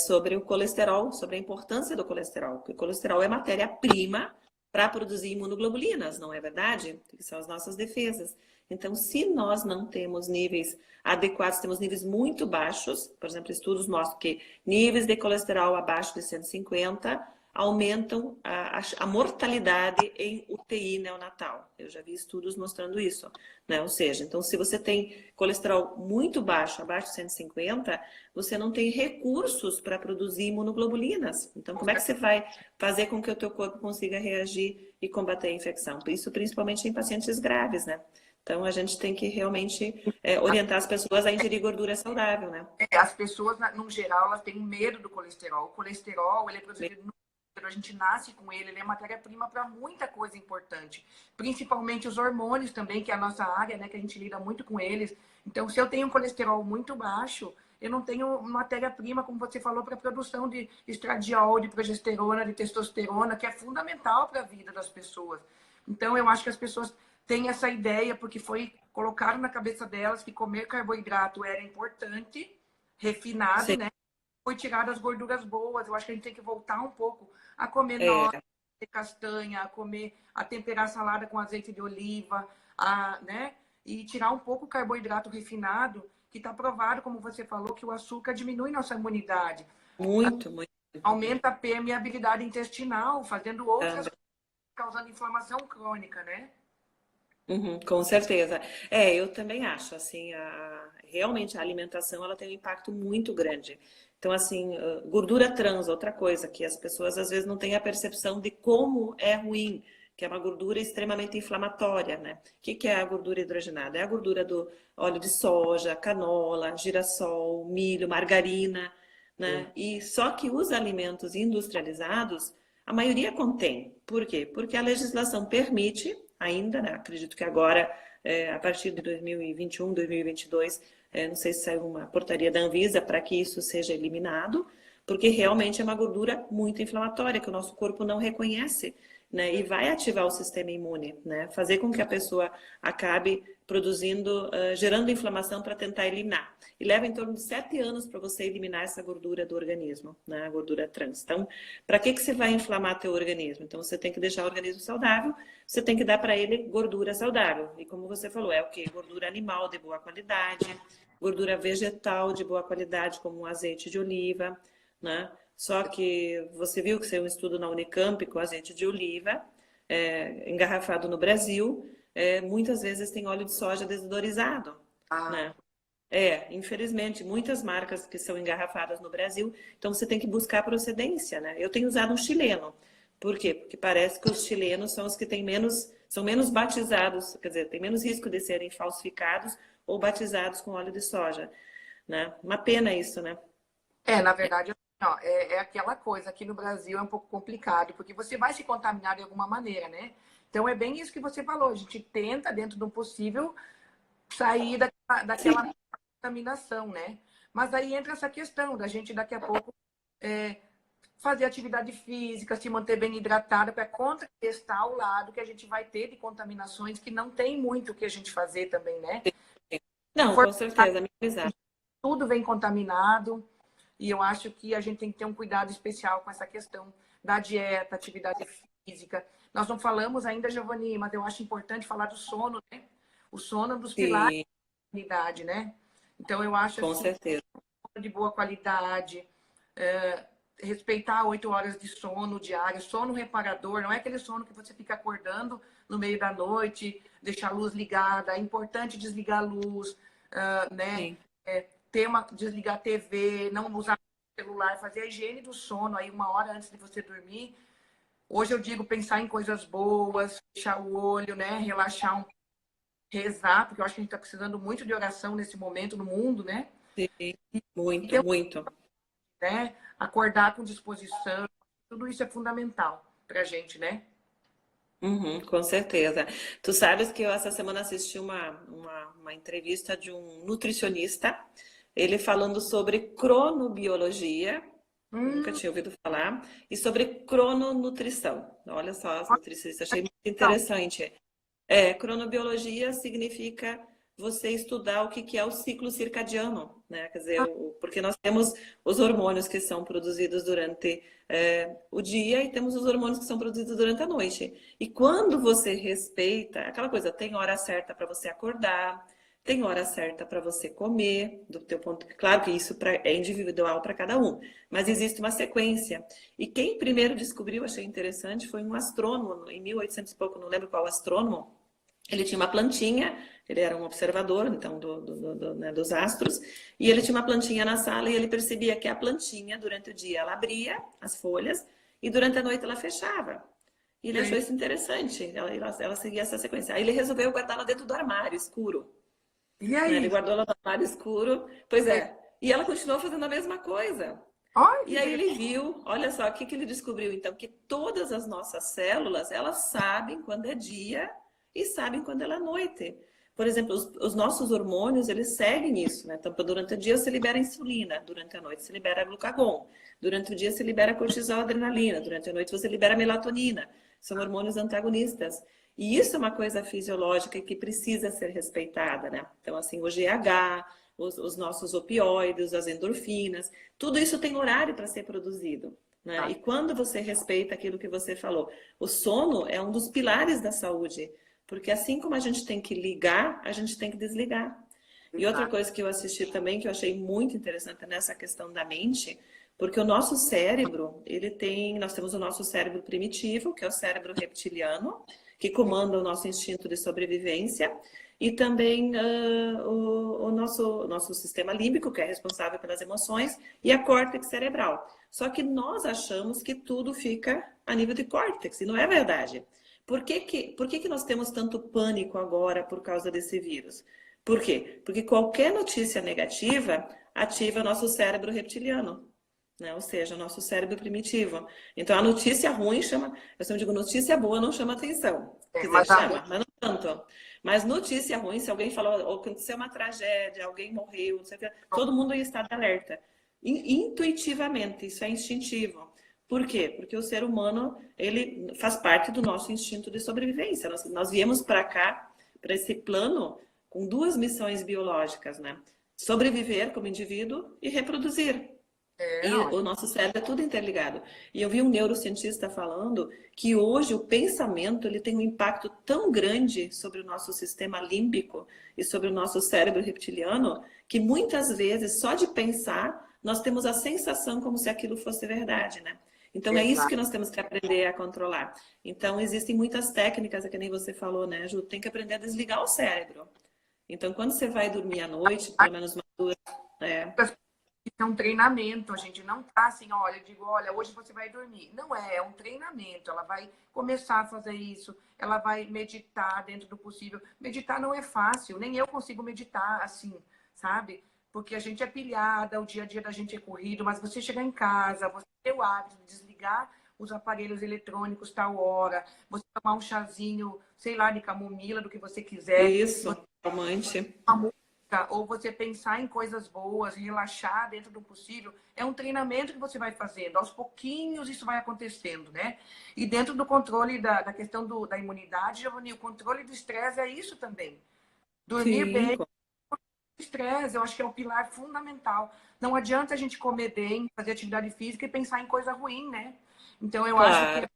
Speaker 1: sobre o colesterol, sobre a importância do colesterol, porque o colesterol é matéria-prima para produzir imunoglobulinas, não é verdade? Que são as nossas defesas. Então, se nós não temos níveis adequados, temos níveis muito baixos, por exemplo, estudos mostram que níveis de colesterol abaixo de 150 aumentam a mortalidade em UTI neonatal. Eu já vi estudos mostrando isso, né? Ou seja, então se você tem colesterol muito baixo, abaixo de 150, você não tem recursos para produzir imunoglobulinas. Então, como é que você vai fazer com que o teu corpo consiga reagir e combater a infecção? Isso principalmente em pacientes graves, né? Então, a gente tem que realmente orientar as pessoas a ingerir gordura saudável, né?
Speaker 2: As pessoas, no geral, elas têm medo do colesterol. O colesterol, ele é produzido no útero, a gente nasce com ele, ele é matéria-prima para muita coisa importante. Principalmente os hormônios também, que é a nossa área, né, que a gente lida muito com eles. Então, se eu tenho um colesterol muito baixo, eu não tenho matéria-prima, como você falou, para a produção de estradiol, de progesterona, de testosterona, que é fundamental para a vida das pessoas. Então, eu acho que as pessoas têm essa ideia, porque foi colocado na cabeça delas que comer carboidrato era importante, refinado,
Speaker 1: Sim.
Speaker 2: né? Foi tirado as gorduras boas. Eu acho que a gente tem que voltar um pouco a comer
Speaker 1: É,
Speaker 2: noz, castanha, a temperar salada com azeite de oliva, né? E tirar um pouco o carboidrato refinado, que está provado, como você falou, que o açúcar diminui nossa imunidade.
Speaker 1: muito, muito.
Speaker 2: Aumenta a permeabilidade intestinal, fazendo outras
Speaker 1: Também.
Speaker 2: coisas, causando inflamação crônica, né?
Speaker 1: Uhum, com certeza. Eu também acho, assim, realmente a alimentação ela tem um impacto muito grande. Então, assim, gordura trans, outra coisa que as pessoas às vezes não têm a percepção de como é ruim, que é uma gordura extremamente inflamatória, né? O que é a gordura hidrogenada? É a gordura do óleo de soja, canola, girassol, milho, margarina, né? E só que os alimentos industrializados, a maioria contém. Por quê? Porque a legislação permite ainda, né? Acredito que agora, a partir de 2021, 2022, não sei se saiu uma portaria da Anvisa para que isso seja eliminado, porque realmente é uma gordura muito inflamatória que o nosso corpo não reconhece, né? E vai ativar o sistema imune, né? Fazer com que a pessoa acabe produzindo, gerando inflamação para tentar eliminar. E leva em torno de 7 anos para você eliminar essa gordura do organismo, né? A gordura trans. Então, para que você vai inflamar teu organismo? Então, você tem que deixar o organismo saudável, você tem que dar para ele gordura saudável. E como você falou, é o quê? Gordura animal de boa qualidade, gordura vegetal de boa qualidade, como um azeite de oliva, né? Só que você viu que saiu um estudo na Unicamp com azeite de oliva, engarrafado no Brasil, muitas vezes tem óleo de soja desodorizado,
Speaker 2: Ah,
Speaker 1: né? Infelizmente, muitas marcas que são engarrafadas no Brasil, então você tem que buscar a procedência, né? Eu tenho usado um chileno. Por quê? Porque parece que os chilenos são os que são menos batizados, quer dizer, tem menos risco de serem falsificados ou batizados com óleo de soja, né? Uma pena isso, né?
Speaker 2: na verdade, assim, ó, é aquela coisa, aqui no Brasil é um pouco complicado, porque você vai se contaminar de alguma maneira, né? Então é bem isso que você falou, a gente tenta, dentro do possível, sair daquela
Speaker 1: Sim,
Speaker 2: contaminação, né? Mas aí entra essa questão da gente daqui a pouco fazer atividade física, se manter bem hidratada para contrarrestar o lado que a gente vai ter de contaminações que não tem muito o que a gente fazer também, né? Se
Speaker 1: não,
Speaker 2: for
Speaker 1: com certeza, minimizar.
Speaker 2: tudo vem contaminado. E eu acho que a gente tem que ter um cuidado especial com essa questão da dieta, atividade física. Nós não falamos ainda, Giovanni, mas eu acho importante falar do sono, né? O sono é um dos pilares
Speaker 1: Sim,
Speaker 2: da unidade, né? Então, eu acho
Speaker 1: com
Speaker 2: assim,
Speaker 1: certeza.
Speaker 2: de boa qualidade, respeitar 8 horas de sono diário, sono reparador, não é aquele sono que você fica acordando no meio da noite, deixar a luz ligada, é importante desligar a luz, né?
Speaker 1: Sim.
Speaker 2: Desligar a TV, não usar celular, fazer a higiene do sono aí 1 hora antes de você dormir. Hoje eu digo pensar em coisas boas, fechar o olho, né? Relaxar, rezar, porque eu acho que a gente está precisando muito de oração nesse momento no mundo, né?
Speaker 1: Sim,
Speaker 2: E
Speaker 1: muito,
Speaker 2: ter,
Speaker 1: muito.
Speaker 2: né? Acordar com disposição, tudo isso é fundamental para a gente, né?
Speaker 1: Uhum, com certeza. Tu sabes que eu essa semana assisti uma entrevista de um nutricionista, ele falando sobre cronobiologia, nunca
Speaker 2: Hum,
Speaker 1: tinha ouvido falar, e sobre crononutrição. Olha só, as nutricionistas, achei muito
Speaker 2: não.
Speaker 1: interessante. Cronobiologia significa você estudar o que que é o ciclo circadiano, né? Quer dizer, porque nós temos os hormônios que são produzidos durante o dia e temos os hormônios que são produzidos durante a noite. E quando você respeita, aquela coisa, tem hora certa para você acordar, tem hora certa para você comer, do teu ponto, claro que isso é individual para cada um, mas existe uma sequência. E quem primeiro descobriu, achei interessante, foi um astrônomo, em 1800 e pouco, não lembro qual astrônomo, ele tinha uma plantinha, ele era um observador, então, né, dos astros, e ele tinha uma plantinha na sala e ele percebia que a plantinha, durante o dia, ela abria as folhas e durante a noite ela fechava. E ele achou
Speaker 2: Sei.
Speaker 1: isso interessante, ela seguia essa sequência. Aí ele resolveu guardá-la dentro do armário escuro,
Speaker 2: E
Speaker 1: né? Ele
Speaker 2: aí?
Speaker 1: guardou ela no armário escuro, pois
Speaker 2: É.
Speaker 1: é. E ela continuou fazendo a mesma coisa.
Speaker 2: Olha que
Speaker 1: E aí ele
Speaker 2: interessante.
Speaker 1: viu, olha só, o que que ele descobriu então? Que todas as nossas células, elas sabem quando é dia e sabem quando é noite. Por exemplo, os nossos hormônios, eles seguem isso, né? Então, durante o dia você libera insulina, durante a noite você libera glucagon, durante o dia você libera cortisol, adrenalina, durante a noite você libera melatonina. São hormônios antagonistas. E isso é uma coisa fisiológica que precisa ser respeitada, né? Então, assim, o GH, os nossos opioides, as endorfinas, tudo isso tem horário para ser produzido, né?
Speaker 2: Tá.
Speaker 1: E quando você respeita aquilo que você falou, o sono é um dos pilares da saúde, porque assim como a gente tem que ligar, a gente tem que desligar. E outra
Speaker 2: Exato.
Speaker 1: coisa que eu assisti também, que eu achei muito interessante nessa questão da mente, porque o nosso cérebro, nós temos o nosso cérebro primitivo, que é o cérebro reptiliano, que comanda o nosso instinto de sobrevivência, e também o nosso sistema límbico, que é responsável pelas emoções, e a córtex cerebral. Só que nós achamos que tudo fica a nível de córtex, e não é verdade. Por que que nós temos tanto pânico agora por causa desse vírus? Por quê? Porque qualquer notícia negativa ativa nosso cérebro reptiliano, né? Ou seja, o nosso cérebro primitivo. Então, a notícia ruim chama, eu sempre digo, notícia boa não chama atenção. Quer dizer,
Speaker 2: Mas a ruim
Speaker 1: chama, mas não tanto. Mas notícia ruim, se alguém falou, ou aconteceu uma tragédia, alguém morreu, não sei o que, todo mundo ia estar de alerta. Intuitivamente, isso é instintivo. Por quê? Porque o ser humano, ele faz parte do nosso instinto de sobrevivência. Nós viemos para cá, para esse plano, com duas missões biológicas, né? Sobreviver como indivíduo e reproduzir. E
Speaker 2: olha,
Speaker 1: o nosso cérebro é tudo interligado. E eu vi um neurocientista falando que hoje o pensamento ele tem um impacto tão grande sobre o nosso sistema límbico e sobre o nosso cérebro reptiliano que muitas vezes só de pensar nós temos a sensação como se aquilo fosse verdade, né? Então é isso
Speaker 2: exato.
Speaker 1: que nós temos que aprender a controlar. Então existem muitas técnicas, é que nem você falou, né, Ju? Tem que aprender a desligar o cérebro. Então quando você vai dormir à noite, pelo menos uma duas, é,
Speaker 2: É um treinamento, a gente não tá assim, olha, eu digo, olha, hoje você vai dormir. Não é um treinamento. Ela vai começar a fazer isso, ela vai meditar dentro do possível. Meditar não é fácil, nem eu consigo meditar assim, sabe? Porque a gente é pilhada, o dia a dia da gente é corrido, mas você chegar em casa, você ter o hábito de desligar os aparelhos eletrônicos tal hora, você tomar um chazinho, sei lá, de camomila, do que você quiser,
Speaker 1: isso, calmante.
Speaker 2: uma música, ou você pensar em coisas boas, relaxar dentro do possível, é um treinamento que você vai fazendo. Aos pouquinhos isso vai acontecendo, né? E dentro do controle da questão da imunidade, Giovanni, o controle do estresse é isso também. Dormir
Speaker 1: Sim,
Speaker 2: bem, estresse, eu acho que é o pilar fundamental. Não adianta a gente comer bem, fazer atividade física e pensar em coisa ruim, né? Então eu acho que,
Speaker 1: Claro.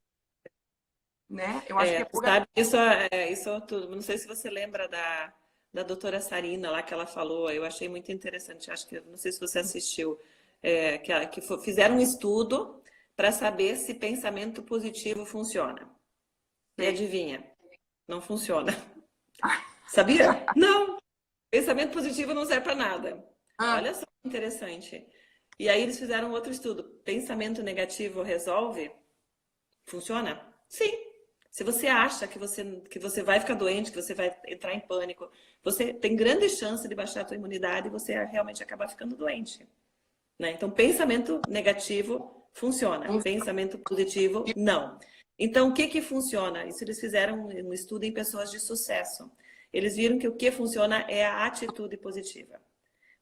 Speaker 2: né? Eu acho que é por aí.
Speaker 1: Sabe, isso é tudo. Não sei se você lembra da doutora Sarina lá que ela falou, eu achei muito interessante. Acho que, não sei se você assistiu, fizeram um estudo para saber se pensamento positivo funciona. E adivinha? Não funciona. Sabia? Não! Pensamento positivo não serve para nada.
Speaker 2: Ah,
Speaker 1: Olha só que interessante. E aí eles fizeram outro estudo. Pensamento negativo resolve? Funciona? Sim. Se você acha que você vai ficar doente, que você vai entrar em pânico, você tem grande chance de baixar a tua imunidade e você realmente acabar ficando doente, né? Então, pensamento negativo funciona, pensamento positivo não. Então, o que que funciona? Isso eles fizeram um estudo em pessoas de sucesso. Eles viram que o que funciona é a atitude positiva.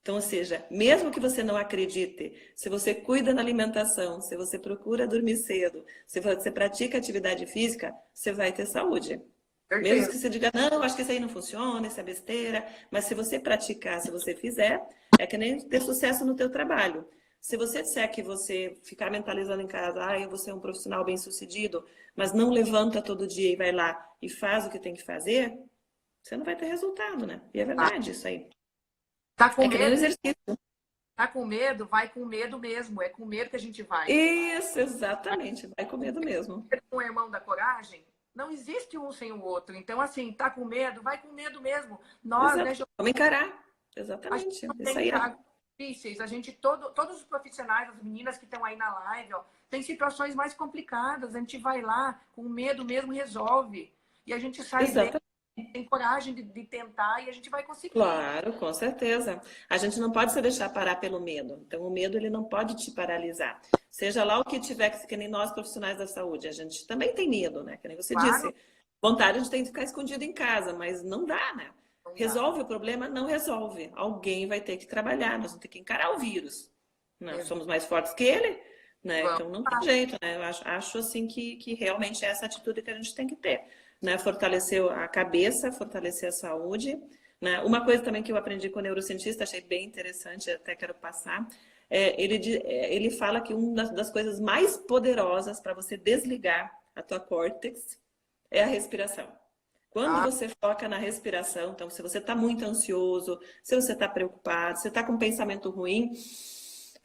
Speaker 1: Então, ou seja, mesmo que você não acredite, se você cuida da alimentação, se você procura dormir cedo, se você pratica atividade física, você vai ter saúde. Mesmo que
Speaker 2: certeza.
Speaker 1: você diga, não, acho que isso aí não funciona, isso é besteira, mas se você praticar, se você fizer, é que nem ter sucesso no teu trabalho. Se você disser que você ficar mentalizando em casa, ah, eu vou ser um profissional bem-sucedido, mas não levanta todo dia e vai lá e faz o que tem que fazer, você não vai ter resultado, né? E é
Speaker 2: Tá,
Speaker 1: verdade isso aí.
Speaker 2: tá com
Speaker 1: É que nem um
Speaker 2: medo?
Speaker 1: exercício.
Speaker 2: Tá com medo? Vai com medo mesmo. É com medo que a gente vai.
Speaker 1: Isso, exatamente. Vai com medo mesmo.
Speaker 2: Com o irmão da coragem, não existe um sem o outro. Então, assim, tá com medo? Vai com medo mesmo. Nós, né,
Speaker 1: Exato. Vamos encarar.
Speaker 2: a gente
Speaker 1: Exatamente.
Speaker 2: não
Speaker 1: Isso
Speaker 2: tem
Speaker 1: aí.
Speaker 2: cargos difíceis. A gente, todos os profissionais, as meninas que estão aí na live, ó, tem situações mais complicadas. A gente vai lá, com medo mesmo, resolve. E a gente sai bem,
Speaker 1: Exatamente.
Speaker 2: tem coragem de tentar e a gente vai conseguir.
Speaker 1: Claro, com certeza. A gente não pode se deixar parar pelo medo. Então, o medo ele não pode te paralisar. Seja lá o que tiver, que nem nós profissionais da saúde, a gente também tem medo, né? Que nem você
Speaker 2: Claro,
Speaker 1: disse. Vontade de ter que ficar escondido em casa, mas não dá, né?
Speaker 2: não dá.
Speaker 1: Resolve o problema? Não resolve. Alguém vai ter que trabalhar, nós vamos ter que encarar o vírus. Nós
Speaker 2: Exato.
Speaker 1: somos mais fortes que ele, né?
Speaker 2: Vamos
Speaker 1: Então não tem
Speaker 2: lá.
Speaker 1: jeito, né? Eu acho assim que realmente é essa atitude que a gente tem que ter, né? Fortalecer a cabeça, fortalecer a saúde, né? Uma coisa também que eu aprendi com o neurocientista, achei bem interessante, até quero passar, ele fala que uma das coisas mais poderosas para você desligar a tua córtex é a respiração. Quando
Speaker 2: Ah,
Speaker 1: você foca na respiração, então se você está muito ansioso, se você está preocupado, se você está com um pensamento ruim,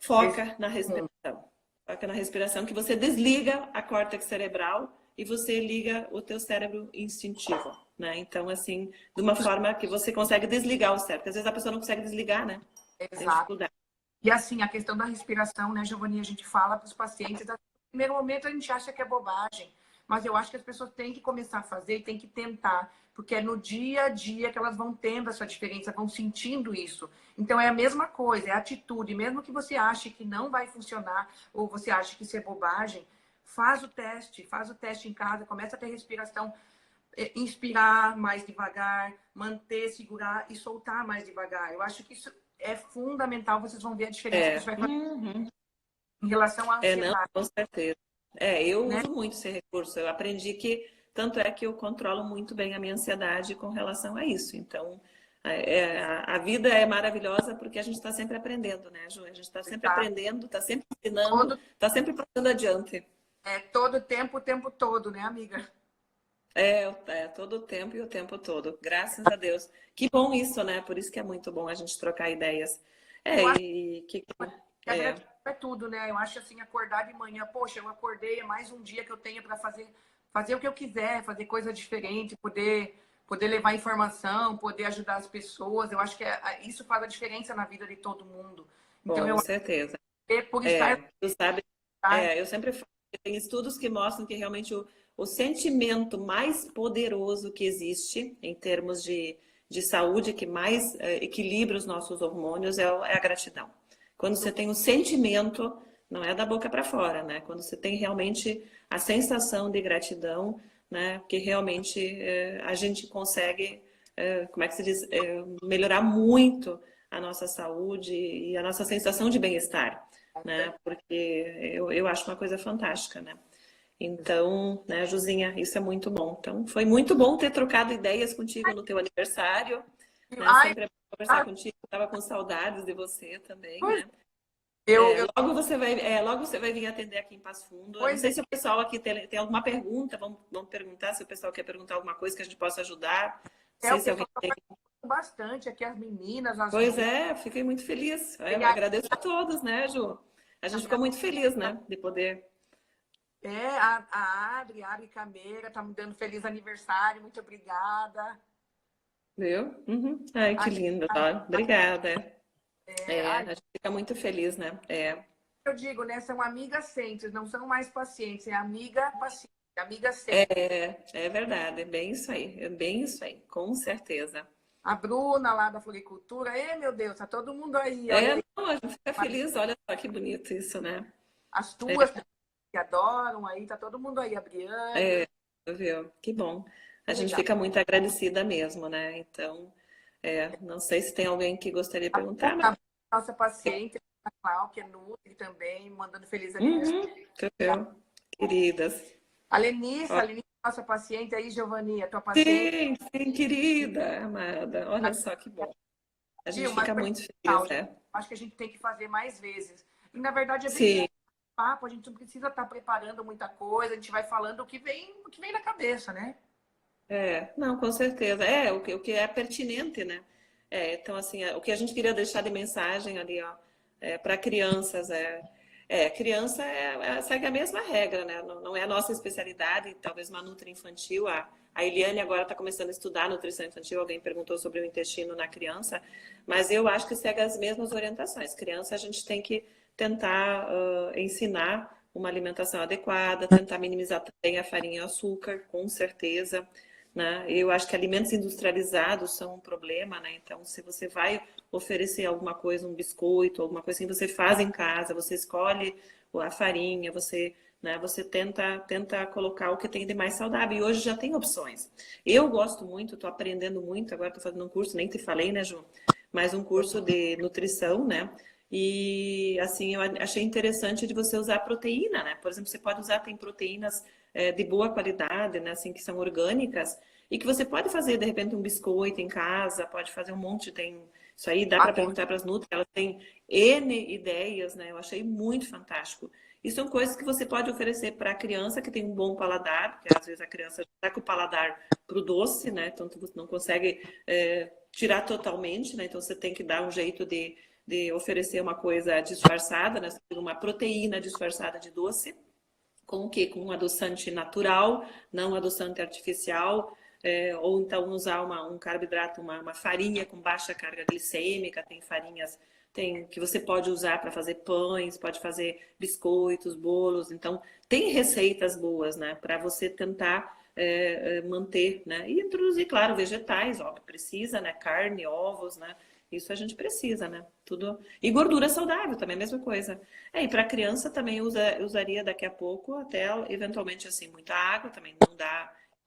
Speaker 1: foca na respiração. Foca na respiração que você desliga a córtex cerebral e você liga o teu cérebro instintivo, né? Então, assim, de uma forma que você consegue desligar o cérebro. Porque às vezes a pessoa não consegue desligar, né? Tem
Speaker 2: exato.
Speaker 1: dificuldade.
Speaker 2: E assim, a questão da respiração, né, Giovanni, a gente fala para os pacientes, no primeiro momento a gente acha que é bobagem, mas eu acho que as pessoas têm que começar a fazer e têm que tentar, porque é no dia a dia que elas vão tendo essa diferença, vão sentindo isso. Então é a mesma coisa, é a atitude, mesmo que você ache que não vai funcionar ou você ache que isso é bobagem, faz o teste em casa, começa a ter respiração, inspirar mais devagar, manter, segurar e soltar mais devagar. Eu acho que isso é fundamental, vocês vão ver a diferença que isso vai fazer
Speaker 1: Uhum.
Speaker 2: em relação à
Speaker 1: Não,
Speaker 2: ansiedade,
Speaker 1: com certeza. Eu
Speaker 2: né?
Speaker 1: uso muito esse recurso. Eu aprendi que, tanto é que eu controlo muito bem a minha ansiedade com relação a isso. Então, a vida é maravilhosa porque a gente está sempre aprendendo, né, Ju? A gente está sempre
Speaker 2: Tá?
Speaker 1: aprendendo, está sempre ensinando,
Speaker 2: Todo,
Speaker 1: está sempre passando adiante.
Speaker 2: todo tempo, o tempo todo, né, amiga?
Speaker 1: Todo o tempo e o tempo todo. Graças a Deus. Que bom isso, né? Por isso que é muito bom a gente trocar ideias.
Speaker 2: Eu acho
Speaker 1: E
Speaker 2: que a gratidão é tudo, né? Eu acho assim, acordar de manhã, poxa, eu acordei, é mais um dia que eu tenho para fazer o que eu quiser, fazer coisa diferente, poder levar informação, poder ajudar as pessoas. Eu acho que isso faz a diferença na vida de todo mundo. Então,
Speaker 1: com
Speaker 2: eu acho
Speaker 1: certeza.
Speaker 2: que por estar
Speaker 1: Tu sabe, eu sempre falo que tem estudos que mostram que realmente o sentimento mais poderoso que existe em termos de saúde, que mais equilibra os nossos hormônios, é a gratidão. Quando você tem o sentimento, não é da boca para fora, né? Quando você tem realmente a sensação de gratidão, né? Que realmente a gente consegue, como é que se diz, melhorar muito a nossa saúde e a nossa sensação de bem-estar, né? Porque eu acho uma coisa fantástica, né? Então, né, Juzinha, isso é muito bom. Então, foi muito bom ter trocado ideias contigo no teu aniversário, né?
Speaker 2: Ai,
Speaker 1: Sempre é conversar
Speaker 2: Ah,
Speaker 1: contigo, estava com saudades de você também,
Speaker 2: pois
Speaker 1: né?
Speaker 2: eu,
Speaker 1: Logo você vai vir atender aqui em Passo Fundo. Eu não
Speaker 2: pois é,
Speaker 1: sei se o pessoal aqui tem alguma pergunta, vamos perguntar se o pessoal quer perguntar alguma coisa que a gente possa ajudar. Não sei
Speaker 2: o
Speaker 1: se alguém
Speaker 2: pessoal
Speaker 1: tem.
Speaker 2: bastante aqui, as meninas, as
Speaker 1: Pois
Speaker 2: moças.
Speaker 1: é, fiquei muito feliz.
Speaker 2: Tem
Speaker 1: Eu agradeço a todos, né, Ju? A gente ficou muito feliz, né, de poder.
Speaker 2: A Adri Cameira, tá me dando feliz aniversário, muito obrigada.
Speaker 1: Viu? Uhum. Ai, que
Speaker 2: A,
Speaker 1: lindo, tá? Obrigada. A
Speaker 2: ai,
Speaker 1: gente fica muito feliz, né?
Speaker 2: eu digo, né? São amigas sempre, não são mais pacientes, é amiga paciente, amiga sempre.
Speaker 1: É verdade, é bem isso aí, é bem isso aí, com certeza.
Speaker 2: A Bruna lá da floricultura, meu Deus, tá todo mundo aí, olha aí.
Speaker 1: Não, a gente fica feliz, olha só que bonito isso, né?
Speaker 2: As tuas que adoram aí, tá todo mundo aí, a Briane,
Speaker 1: Viu? Que bom.
Speaker 2: que
Speaker 1: A gente
Speaker 2: legal.
Speaker 1: fica muito agradecida mesmo, né? Então, não sei se tem alguém que gostaria de perguntar, mas.
Speaker 2: A nossa paciente, a Clau, que é Nutri também, mandando feliz aniversário.
Speaker 1: Uhum, viu? Queridas.
Speaker 2: A Lenice, nossa paciente aí, Giovani, a tua paciente,
Speaker 1: Sim, sim, querida, amada. Olha só que bom. A gente
Speaker 2: viu? Mas
Speaker 1: fica
Speaker 2: foi
Speaker 1: muito
Speaker 2: legal,
Speaker 1: feliz,
Speaker 2: gente.
Speaker 1: né?
Speaker 2: Acho que a gente tem que fazer mais vezes. E na verdade é bem
Speaker 1: Sim,
Speaker 2: papo, a gente não precisa estar preparando muita coisa, a gente vai falando o que vem na cabeça, né?
Speaker 1: não, com certeza. O que é pertinente, né? Então, assim, o que a gente queria deixar de mensagem ali, ó, para crianças, criança segue a mesma regra, né? Não, não é a nossa especialidade, talvez uma nutra infantil. A Eliane agora está começando a estudar nutrição infantil, alguém perguntou sobre o intestino na criança, mas eu acho que segue as mesmas orientações. Criança, a gente tem que tentar ensinar uma alimentação adequada, tentar minimizar também a farinha e o açúcar, com certeza, né? Eu acho que alimentos industrializados são um problema, né? Então, se você vai oferecer alguma coisa, um biscoito, alguma coisa assim, você faz em casa, você escolhe a farinha, você tenta colocar o que tem de mais saudável. E hoje já tem opções. Eu gosto muito, estou aprendendo muito, agora estou fazendo um curso, nem te falei, né, Ju? Mas um curso de nutrição, né? E assim, eu achei interessante de você usar proteína, né? Por exemplo, você pode usar, tem proteínas de boa qualidade, né? Assim, que são orgânicas, e que você pode fazer, de repente, um biscoito em casa, pode fazer um monte, tem. Isso aí dá para
Speaker 2: Adoro.
Speaker 1: perguntar para as Nutri, elas têm N ideias, né? Eu achei muito fantástico. E são coisas que você pode oferecer para a criança que tem um bom paladar, porque às vezes a criança está com o paladar para o doce, né? Então você não consegue tirar totalmente, né? Então você tem que dar um jeito de oferecer uma coisa disfarçada, né? Uma proteína disfarçada de doce, com o quê? Com um adoçante natural, não um adoçante artificial, ou então usar um carboidrato, uma farinha com baixa carga glicêmica, tem farinhas que você pode usar para fazer pães, pode fazer biscoitos, bolos, então tem receitas boas, né, para você tentar manter, né, e introduzir, claro, vegetais, óbvio, precisa, né, carne, ovos, né, isso a gente precisa, né? Tudo. E gordura saudável também, a mesma coisa. E para criança também usaria daqui a pouco, até eventualmente assim, muita água, também não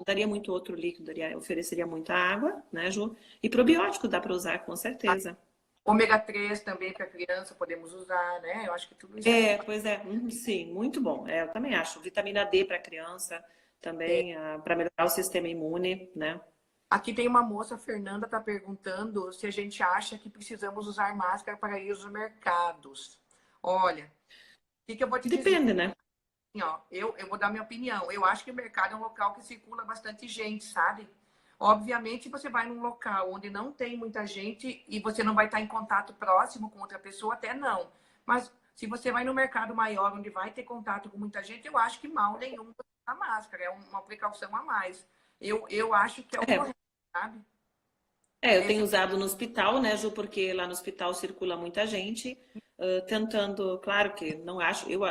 Speaker 1: daria muito outro líquido, ofereceria muita água, né, Ju? E probiótico dá para usar, com certeza.
Speaker 2: Ômega 3 também para criança podemos usar, né? Eu acho que tudo isso
Speaker 1: Pois é, sim, muito bom. Eu também acho. Vitamina D para criança
Speaker 2: é.
Speaker 1: também, para melhorar o sistema imune, né?
Speaker 2: Aqui tem uma moça, a Fernanda, está perguntando se a gente acha que precisamos usar máscara para ir aos mercados. Olha, que eu vou te dizer?
Speaker 1: Depende, né?
Speaker 2: Assim, ó, eu vou dar minha opinião. Eu acho que o mercado é um local que circula bastante gente, sabe? Obviamente, você vai num local onde não tem muita gente e você não vai estar em contato próximo com outra pessoa, até não. Mas se você vai no mercado maior, onde vai ter contato com muita gente, eu acho que mal nenhum a máscara. É uma precaução a mais. Eu acho que é o
Speaker 1: É,
Speaker 2: correto, sabe?
Speaker 1: Eu tenho usado no hospital, né, Ju, porque lá no hospital circula muita gente, tentando, claro que não acho, eu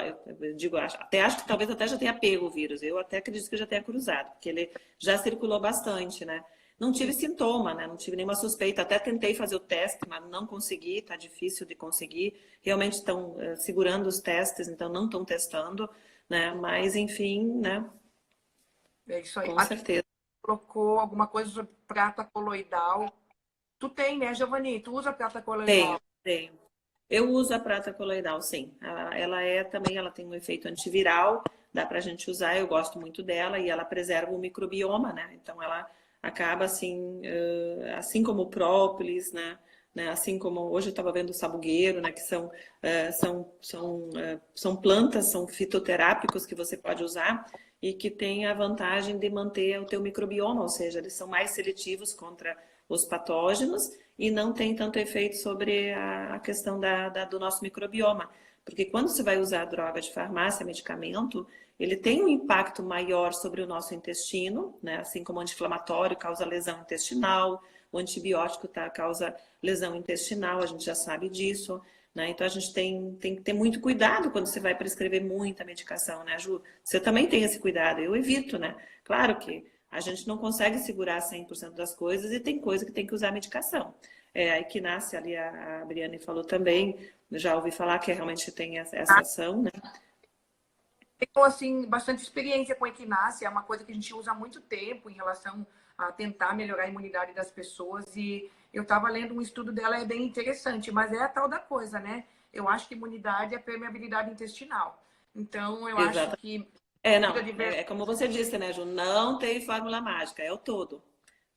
Speaker 1: digo, até acho que talvez até já tenha pego o vírus, eu até acredito que já tenha cruzado, porque ele já circulou bastante, né? Não tive sintoma, né? Não tive nenhuma suspeita, até tentei fazer o teste, mas não consegui, tá difícil de conseguir. Realmente estão segurando os testes, então não estão testando, né? Mas enfim, né?
Speaker 2: É isso aí.
Speaker 1: Com
Speaker 2: Aqui
Speaker 1: certeza.
Speaker 2: colocou alguma coisa sobre prata coloidal. Tu tem, né, Giovanni? Tu usa prata
Speaker 1: Tenho,
Speaker 2: coloidal.
Speaker 1: tenho. Eu uso a prata coloidal, sim. Ela tem um efeito antiviral, dá pra gente usar, eu gosto muito dela e ela preserva o microbioma, né? Então ela acaba assim, assim como o própolis, né? né? Assim como hoje eu estava vendo o sabugueiro, né? Que são plantas, são fitoterápicos que você pode usar e que tem a vantagem de manter o teu microbioma, ou seja, eles são mais seletivos contra os patógenos e não tem tanto efeito sobre a questão do nosso microbioma. Porque quando você vai usar droga de farmácia, medicamento, ele tem um impacto maior sobre o nosso intestino, né? Assim como o anti-inflamatório causa lesão intestinal, o antibiótico causa lesão intestinal, a gente já sabe disso, né? Então a gente tem que ter muito cuidado quando você vai prescrever muita medicação, né, Ju? Você também tem esse cuidado, eu evito, né? Claro que a gente não consegue segurar 100% das coisas e tem coisa que tem que usar medicação. Aí que nasce ali, a Briane falou também, já ouvi falar que realmente tem essa ação, né?
Speaker 2: Tenho, assim, bastante experiência com equinácea, é uma coisa que a gente usa há muito tempo em relação a tentar melhorar a imunidade das pessoas. E eu estava lendo um estudo dela, é bem interessante, mas é a tal da coisa, né? Eu acho que imunidade é permeabilidade intestinal. Então, eu acho
Speaker 1: Exato.
Speaker 2: que
Speaker 1: Não,
Speaker 2: de verdade,
Speaker 1: é como você disse, né, Ju? Não tem fórmula mágica, é o todo.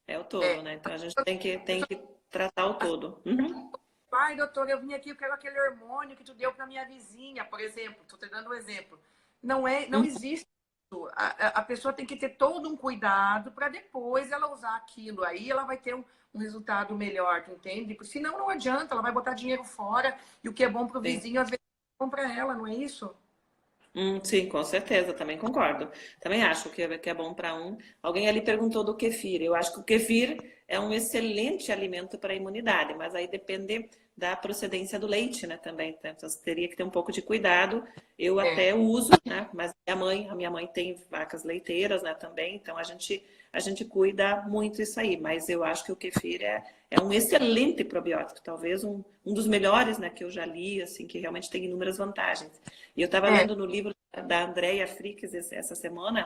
Speaker 1: É o todo, né? Então a gente tem que tratar o todo. Uhum.
Speaker 2: ai, doutor, eu vim aqui, eu quero aquele hormônio que tu deu para minha vizinha, por exemplo. Estou te dando um exemplo. Não
Speaker 1: Uhum.
Speaker 2: existe isso. A pessoa tem que ter todo um cuidado para depois ela usar aquilo. Aí ela vai ter um resultado melhor, tu entende? Porque senão não adianta, ela vai botar dinheiro fora e o que é bom para o
Speaker 1: Sim.
Speaker 2: vizinho, às vezes é bom para ela, não é isso?
Speaker 1: Sim, com certeza, também concordo. Também acho que é bom para um. Alguém ali perguntou do kefir. Eu acho que o kefir é um excelente alimento para a imunidade, mas aí depende da procedência do leite, né, também. Então, você teria que ter um pouco de cuidado. Eu
Speaker 2: É.
Speaker 1: até uso, né, mas a minha mãe tem vacas leiteiras, né, também, então a gente cuida muito isso aí. Mas eu acho que o kefir é um excelente probiótico, talvez um dos melhores, né, que eu já li, assim, que realmente tem inúmeras vantagens. E eu estava
Speaker 2: É.
Speaker 1: lendo no livro da Andrea Fricks essa semana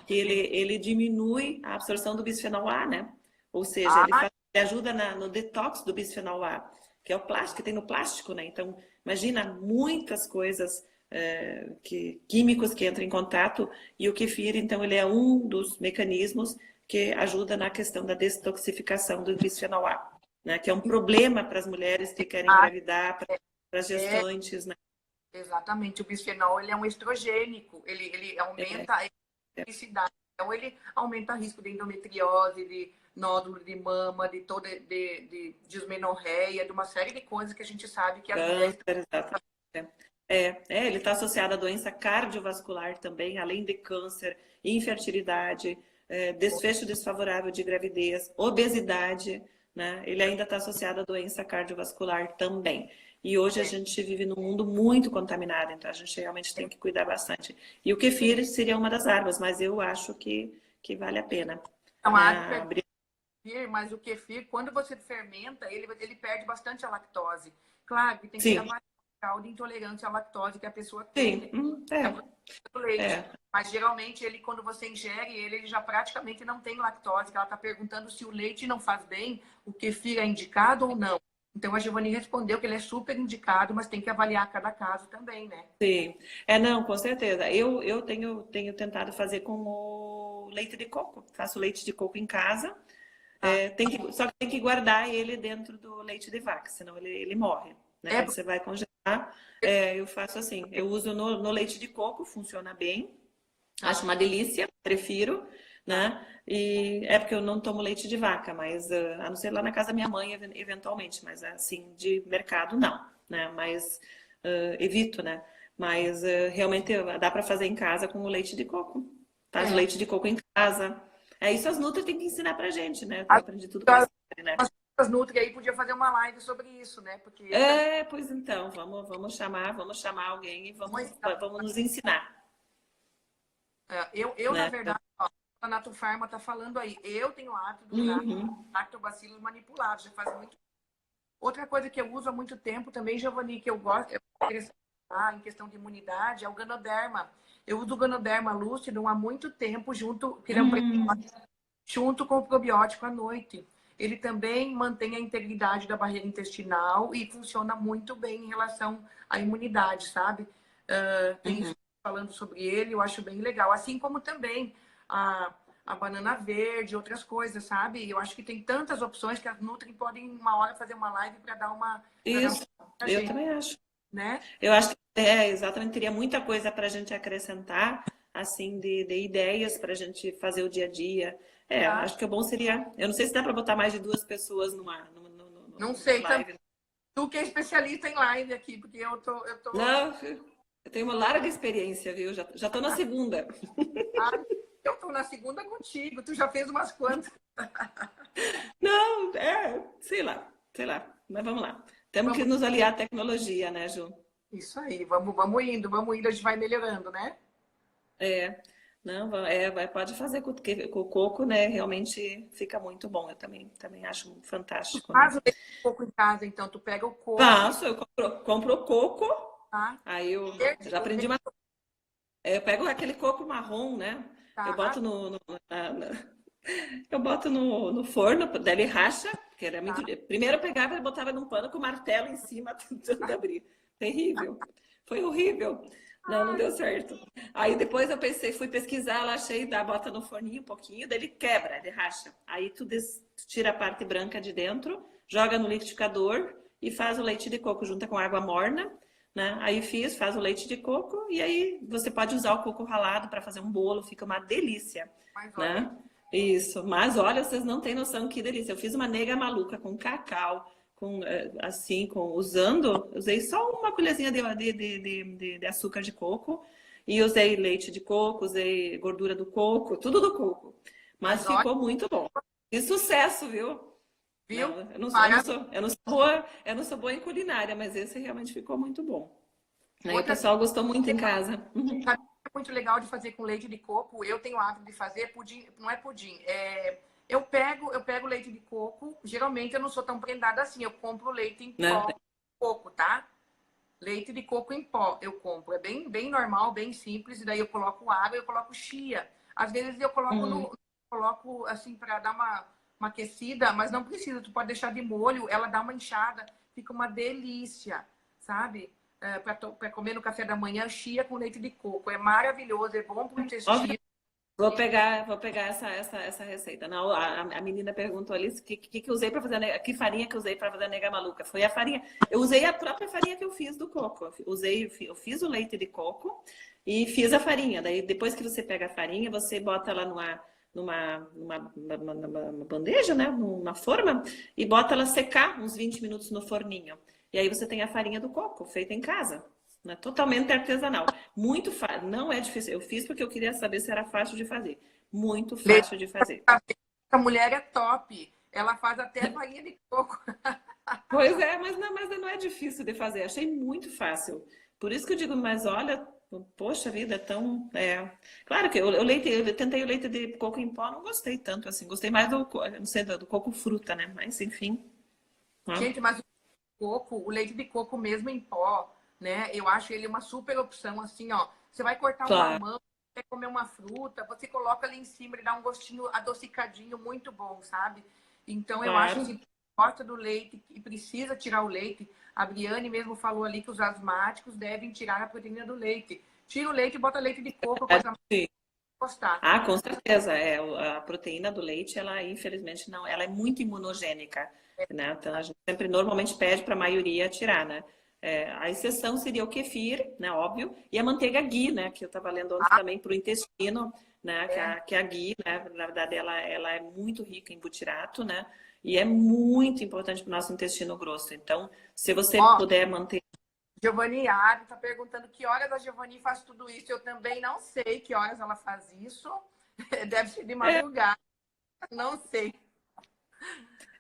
Speaker 1: que ele diminui a absorção do bisfenol A, né? Ou seja, ele
Speaker 2: Ah,
Speaker 1: ajuda no detox do bisfenol A, que é o plástico, que tem no plástico, né? Então, imagina muitas coisas químicos que entram em contato e o kefir, então, ele é um dos mecanismos que ajuda na questão da detoxificação do bisfenol A, né? Que é um problema para as mulheres que querem
Speaker 2: ah,
Speaker 1: engravidar, para as
Speaker 2: é.
Speaker 1: gestantes, né?
Speaker 2: Exatamente. O bisfenol, ele é um estrogênico. Ele aumenta a elasticidade. Então, ele aumenta o risco de endometriose, de nódulo de mama, de toda de dismenorreia, de uma série de coisas que a gente sabe que as mulheres...
Speaker 1: Câncer, exatamente. Ele está associado à doença cardiovascular também, além de câncer, infertilidade, desfecho desfavorável de gravidez, obesidade, né? Ele ainda está associado à doença cardiovascular também. E hoje a gente vive num mundo muito contaminado, então a gente realmente tem que cuidar bastante. E o kefir seria uma das armas, mas eu acho que vale a pena.
Speaker 2: Não há de
Speaker 1: Né?
Speaker 2: kefir, mas o kefir, quando você fermenta, ele perde bastante a lactose. Claro que tem que
Speaker 1: Sim,
Speaker 2: avaliar o grau de intolerância à lactose que a pessoa tem, né?
Speaker 1: sim,
Speaker 2: Do leite.
Speaker 1: é.
Speaker 2: Mas geralmente ele, quando você ingere ele já praticamente não tem lactose. Que ela está perguntando se o leite não faz bem, o kefir é indicado ou não. Então a Giovanni respondeu que ele é super indicado, mas tem que avaliar cada caso também, né?
Speaker 1: Sim, não, com certeza. Eu tenho tentado fazer com o leite de coco. Faço leite de coco em casa.
Speaker 2: Tá?
Speaker 1: Só que tem que guardar ele dentro do leite de vaca, senão ele morre. Né?
Speaker 2: É
Speaker 1: Quando
Speaker 2: porque
Speaker 1: você vai congelar, eu faço assim. Eu uso no leite de coco, funciona bem. Acho
Speaker 2: tá,
Speaker 1: uma delícia, prefiro,
Speaker 2: tá.
Speaker 1: né? E é porque eu não tomo leite de vaca, mas a não ser lá na casa da minha mãe, eventualmente, mas assim, de mercado não, né? Mas evito, né? Mas realmente dá para fazer em casa com o leite de coco. Faz o
Speaker 2: É.
Speaker 1: leite de coco em casa. Isso as Nutri tem que ensinar pra gente, né? Eu
Speaker 2: As,
Speaker 1: aprendi tudo com a série, né?
Speaker 2: as Nutri aí podia fazer uma live sobre isso, né? Porque
Speaker 1: Pois então, vamos chamar alguém e vamos,
Speaker 2: questões.
Speaker 1: vamos nos ensinar,
Speaker 2: Eu, na
Speaker 1: né?
Speaker 2: verdade, ó, a Natufarma está falando aí. Eu tenho hábito de usar
Speaker 1: Uhum.
Speaker 2: lactobacilos manipulados, já faz muito. Outra coisa que eu uso há muito tempo também, Giovanni, que eu gosto, em questão de imunidade, é o Ganoderma. Eu uso o Ganoderma lúcido há muito tempo, que ele é um
Speaker 1: Hum,
Speaker 2: junto com o probiótico à noite. Ele também mantém a integridade da barreira intestinal e funciona muito bem em relação à imunidade, sabe? Tem
Speaker 1: uhum.
Speaker 2: isso falando sobre ele, eu acho bem legal. Assim como também a, a banana verde, outras coisas, sabe? Eu acho que tem tantas opções que as Nutri podem uma hora fazer uma live para dar uma
Speaker 1: Isso,
Speaker 2: pra
Speaker 1: eu
Speaker 2: gente,
Speaker 1: também acho.
Speaker 2: né?
Speaker 1: Eu acho que exatamente, teria muita coisa para a gente acrescentar, assim, de ideias para a gente fazer o dia a dia.
Speaker 2: Tá?
Speaker 1: Acho que o bom seria. Eu não sei se dá para botar mais de 2 pessoas
Speaker 2: Não
Speaker 1: numa
Speaker 2: sei,
Speaker 1: live.
Speaker 2: tu que é especialista em live aqui, porque eu tô,
Speaker 1: Não, eu tenho uma larga experiência, viu? Já tô na segunda.
Speaker 2: ah, eu tô na segunda contigo, tu já fez umas quantas.
Speaker 1: Não, sei lá. Mas vamos lá. Temos que
Speaker 2: Vamos,
Speaker 1: nos aliar à tecnologia, né, Ju?
Speaker 2: isso aí, vamos indo, a gente vai melhorando, né?
Speaker 1: É, não, pode fazer com o coco, né? Realmente fica muito bom. Eu também acho fantástico, né?
Speaker 2: Faz o leite de coco em casa, então, tu pega o coco,
Speaker 1: Faço, eu compro o coco,
Speaker 2: tá?
Speaker 1: aí eu
Speaker 2: Verde,
Speaker 1: já aprendi uma. Eu pego aquele coco marrom, né? Eu
Speaker 2: tá,
Speaker 1: boto eu boto no forno, daí ele racha, que era muito.
Speaker 2: tá.
Speaker 1: Primeiro eu pegava e botava num pano com o martelo em cima, tentando abrir. Terrível. Foi horrível. Não deu certo. Aí depois eu pensei, fui pesquisar, lá achei, bota no forninho um pouquinho, daí ele quebra, ele racha. Aí tu tira a parte branca de dentro, joga no liquidificador e faz o leite de coco junto com água morna, né? Aí faz o leite de coco e aí você pode usar o coco ralado para fazer um bolo, fica uma delícia,
Speaker 2: Mas olha aí.
Speaker 1: né? Isso, mas olha, vocês não têm noção que delícia. Eu fiz uma nega maluca com cacau, usei só uma colherzinha de açúcar de coco e usei leite de coco, usei gordura do coco, tudo do coco.
Speaker 2: Mas
Speaker 1: Mas
Speaker 2: olha,
Speaker 1: ficou muito bom. E sucesso, viu?
Speaker 2: viu?
Speaker 1: Não,
Speaker 2: Maravilha.
Speaker 1: eu não sou boa em culinária, mas esse realmente ficou muito bom. Aí o
Speaker 2: Outra
Speaker 1: pessoal gostou muito em casa.
Speaker 2: sabe o que é muito legal de fazer com leite de coco. Eu tenho o hábito de fazer pudim, não é pudim, eu pego leite de coco. Geralmente eu não sou tão prendada assim. Eu compro leite em
Speaker 1: Né?
Speaker 2: pó, coco, tá? Leite de coco em pó eu compro. É bem, bem normal, bem simples. E daí eu coloco água, eu coloco chia. Às vezes eu coloco
Speaker 1: Hum.
Speaker 2: coloco assim para dar uma aquecida, mas não precisa. Tu pode deixar de molho, ela dá uma inchada, fica uma delícia, sabe? Para comer no café da manhã, chia com leite de coco. É maravilhoso, é bom para o
Speaker 1: Óbvio,
Speaker 2: intestino.
Speaker 1: vou pegar essa receita. Não, a menina perguntou ali que eu usei para fazer que farinha que eu usei para fazer a nega maluca. Foi a farinha. Eu usei a própria farinha que eu fiz do coco. Eu fiz o leite de coco e fiz a farinha. Daí depois que você pega a farinha, você bota ela numa bandeja, né? Numa forma, e bota ela secar uns 20 minutos no forninho. E aí você tem a farinha do coco feita em casa. Né? Totalmente artesanal. Muito fácil. Não é difícil. Eu fiz porque eu queria saber se era fácil de fazer. Muito
Speaker 2: Leite
Speaker 1: fácil de fazer.
Speaker 2: a mulher é top. Ela faz até farinha de coco.
Speaker 1: Pois é, mas não é difícil de fazer. Achei muito fácil. Por isso que eu digo, mas olha, poxa vida, é tão. Claro que eu tentei o leite de coco em pó, não gostei tanto assim. Gostei mais não sei, do coco fruta, né? Mas enfim. Ó.
Speaker 2: Gente, mas o leite de coco mesmo em pó, né? Eu acho ele uma super opção, assim, ó. Você vai cortar um
Speaker 1: Claro,
Speaker 2: mamão, quer comer uma fruta, você coloca ali em cima, ele dá um gostinho adocicadinho muito bom, sabe? Então eu acho
Speaker 1: claro.
Speaker 2: assim, quem gosta do leite e precisa tirar o leite, a Briane mesmo falou ali que os asmáticos devem tirar a proteína do leite. Tira o leite e bota leite de coco, a coisa mais
Speaker 1: Sim.
Speaker 2: gostar.
Speaker 1: Ah, com certeza. A proteína do leite, ela infelizmente não, ela é muito imunogênica, né? Então a gente sempre normalmente pede para a maioria tirar, né? A exceção seria o kefir, né? Óbvio, e a manteiga ghee, né? Que eu estava lendo ontem
Speaker 2: Ah,
Speaker 1: também para o intestino, né? Que
Speaker 2: é.
Speaker 1: a ghee, né? Na verdade, ela é muito rica em butirato, né? E é muito importante para o nosso intestino grosso. Então, se você
Speaker 2: Ó,
Speaker 1: puder manter.
Speaker 2: Giovanni Ari está perguntando que horas a Giovanni faz tudo isso. Eu também não sei que horas ela faz isso. Deve ser de
Speaker 1: É,
Speaker 2: madrugada, não sei.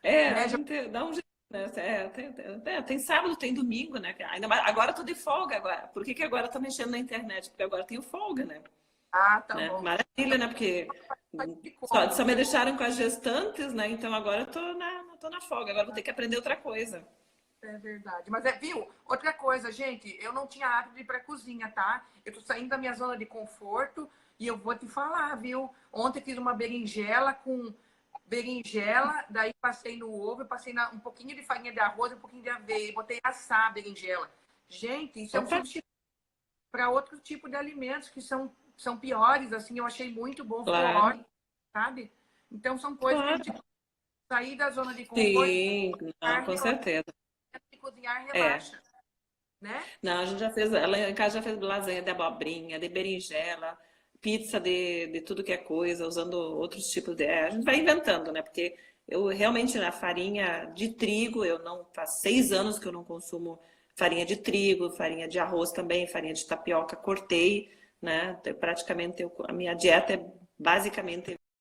Speaker 1: A
Speaker 2: Né,
Speaker 1: gente dá um jeito, né? Tem sábado, tem domingo, né? Ainda mais, agora eu tô de folga agora. Por que que agora eu tô mexendo na internet? Porque agora eu tenho folga, né?
Speaker 2: Ah, tá
Speaker 1: Né?
Speaker 2: bom.
Speaker 1: Maravilha, né? Porque
Speaker 2: De
Speaker 1: só
Speaker 2: coco.
Speaker 1: me deixaram com as gestantes, né? Então agora eu tô na folga. Agora eu vou ter que aprender outra coisa.
Speaker 2: É verdade. Mas viu? Outra coisa, gente, eu não tinha hábito de ir pra cozinha, tá? Eu tô saindo da minha zona de conforto e eu vou te falar, viu? Ontem fiz uma berinjela com berinjela, daí passei no ovo, passei um pouquinho de farinha de arroz, um pouquinho de aveia, e botei assar a berinjela. Gente, isso é um
Speaker 1: Opa,
Speaker 2: substituto para outro tipo de alimentos que são piores, assim, eu achei muito bom, ficou
Speaker 1: claro.
Speaker 2: ótimo, sabe? Então são coisas que a
Speaker 1: Claro.
Speaker 2: gente sair da zona de conforto.
Speaker 1: Sim, não, com certeza.
Speaker 2: E cozinhar
Speaker 1: É.
Speaker 2: relaxa, né?
Speaker 1: Não, a gente já fez, ela em casa já fez lasanha de abobrinha, de berinjela, pizza de tudo que é coisa, usando outros tipos de. A gente vai inventando, né? Porque eu realmente na farinha de trigo, eu não. Faz 6 anos que eu não consumo farinha de trigo, farinha de arroz também, farinha de tapioca, cortei, né? Praticamente a minha dieta é basicamente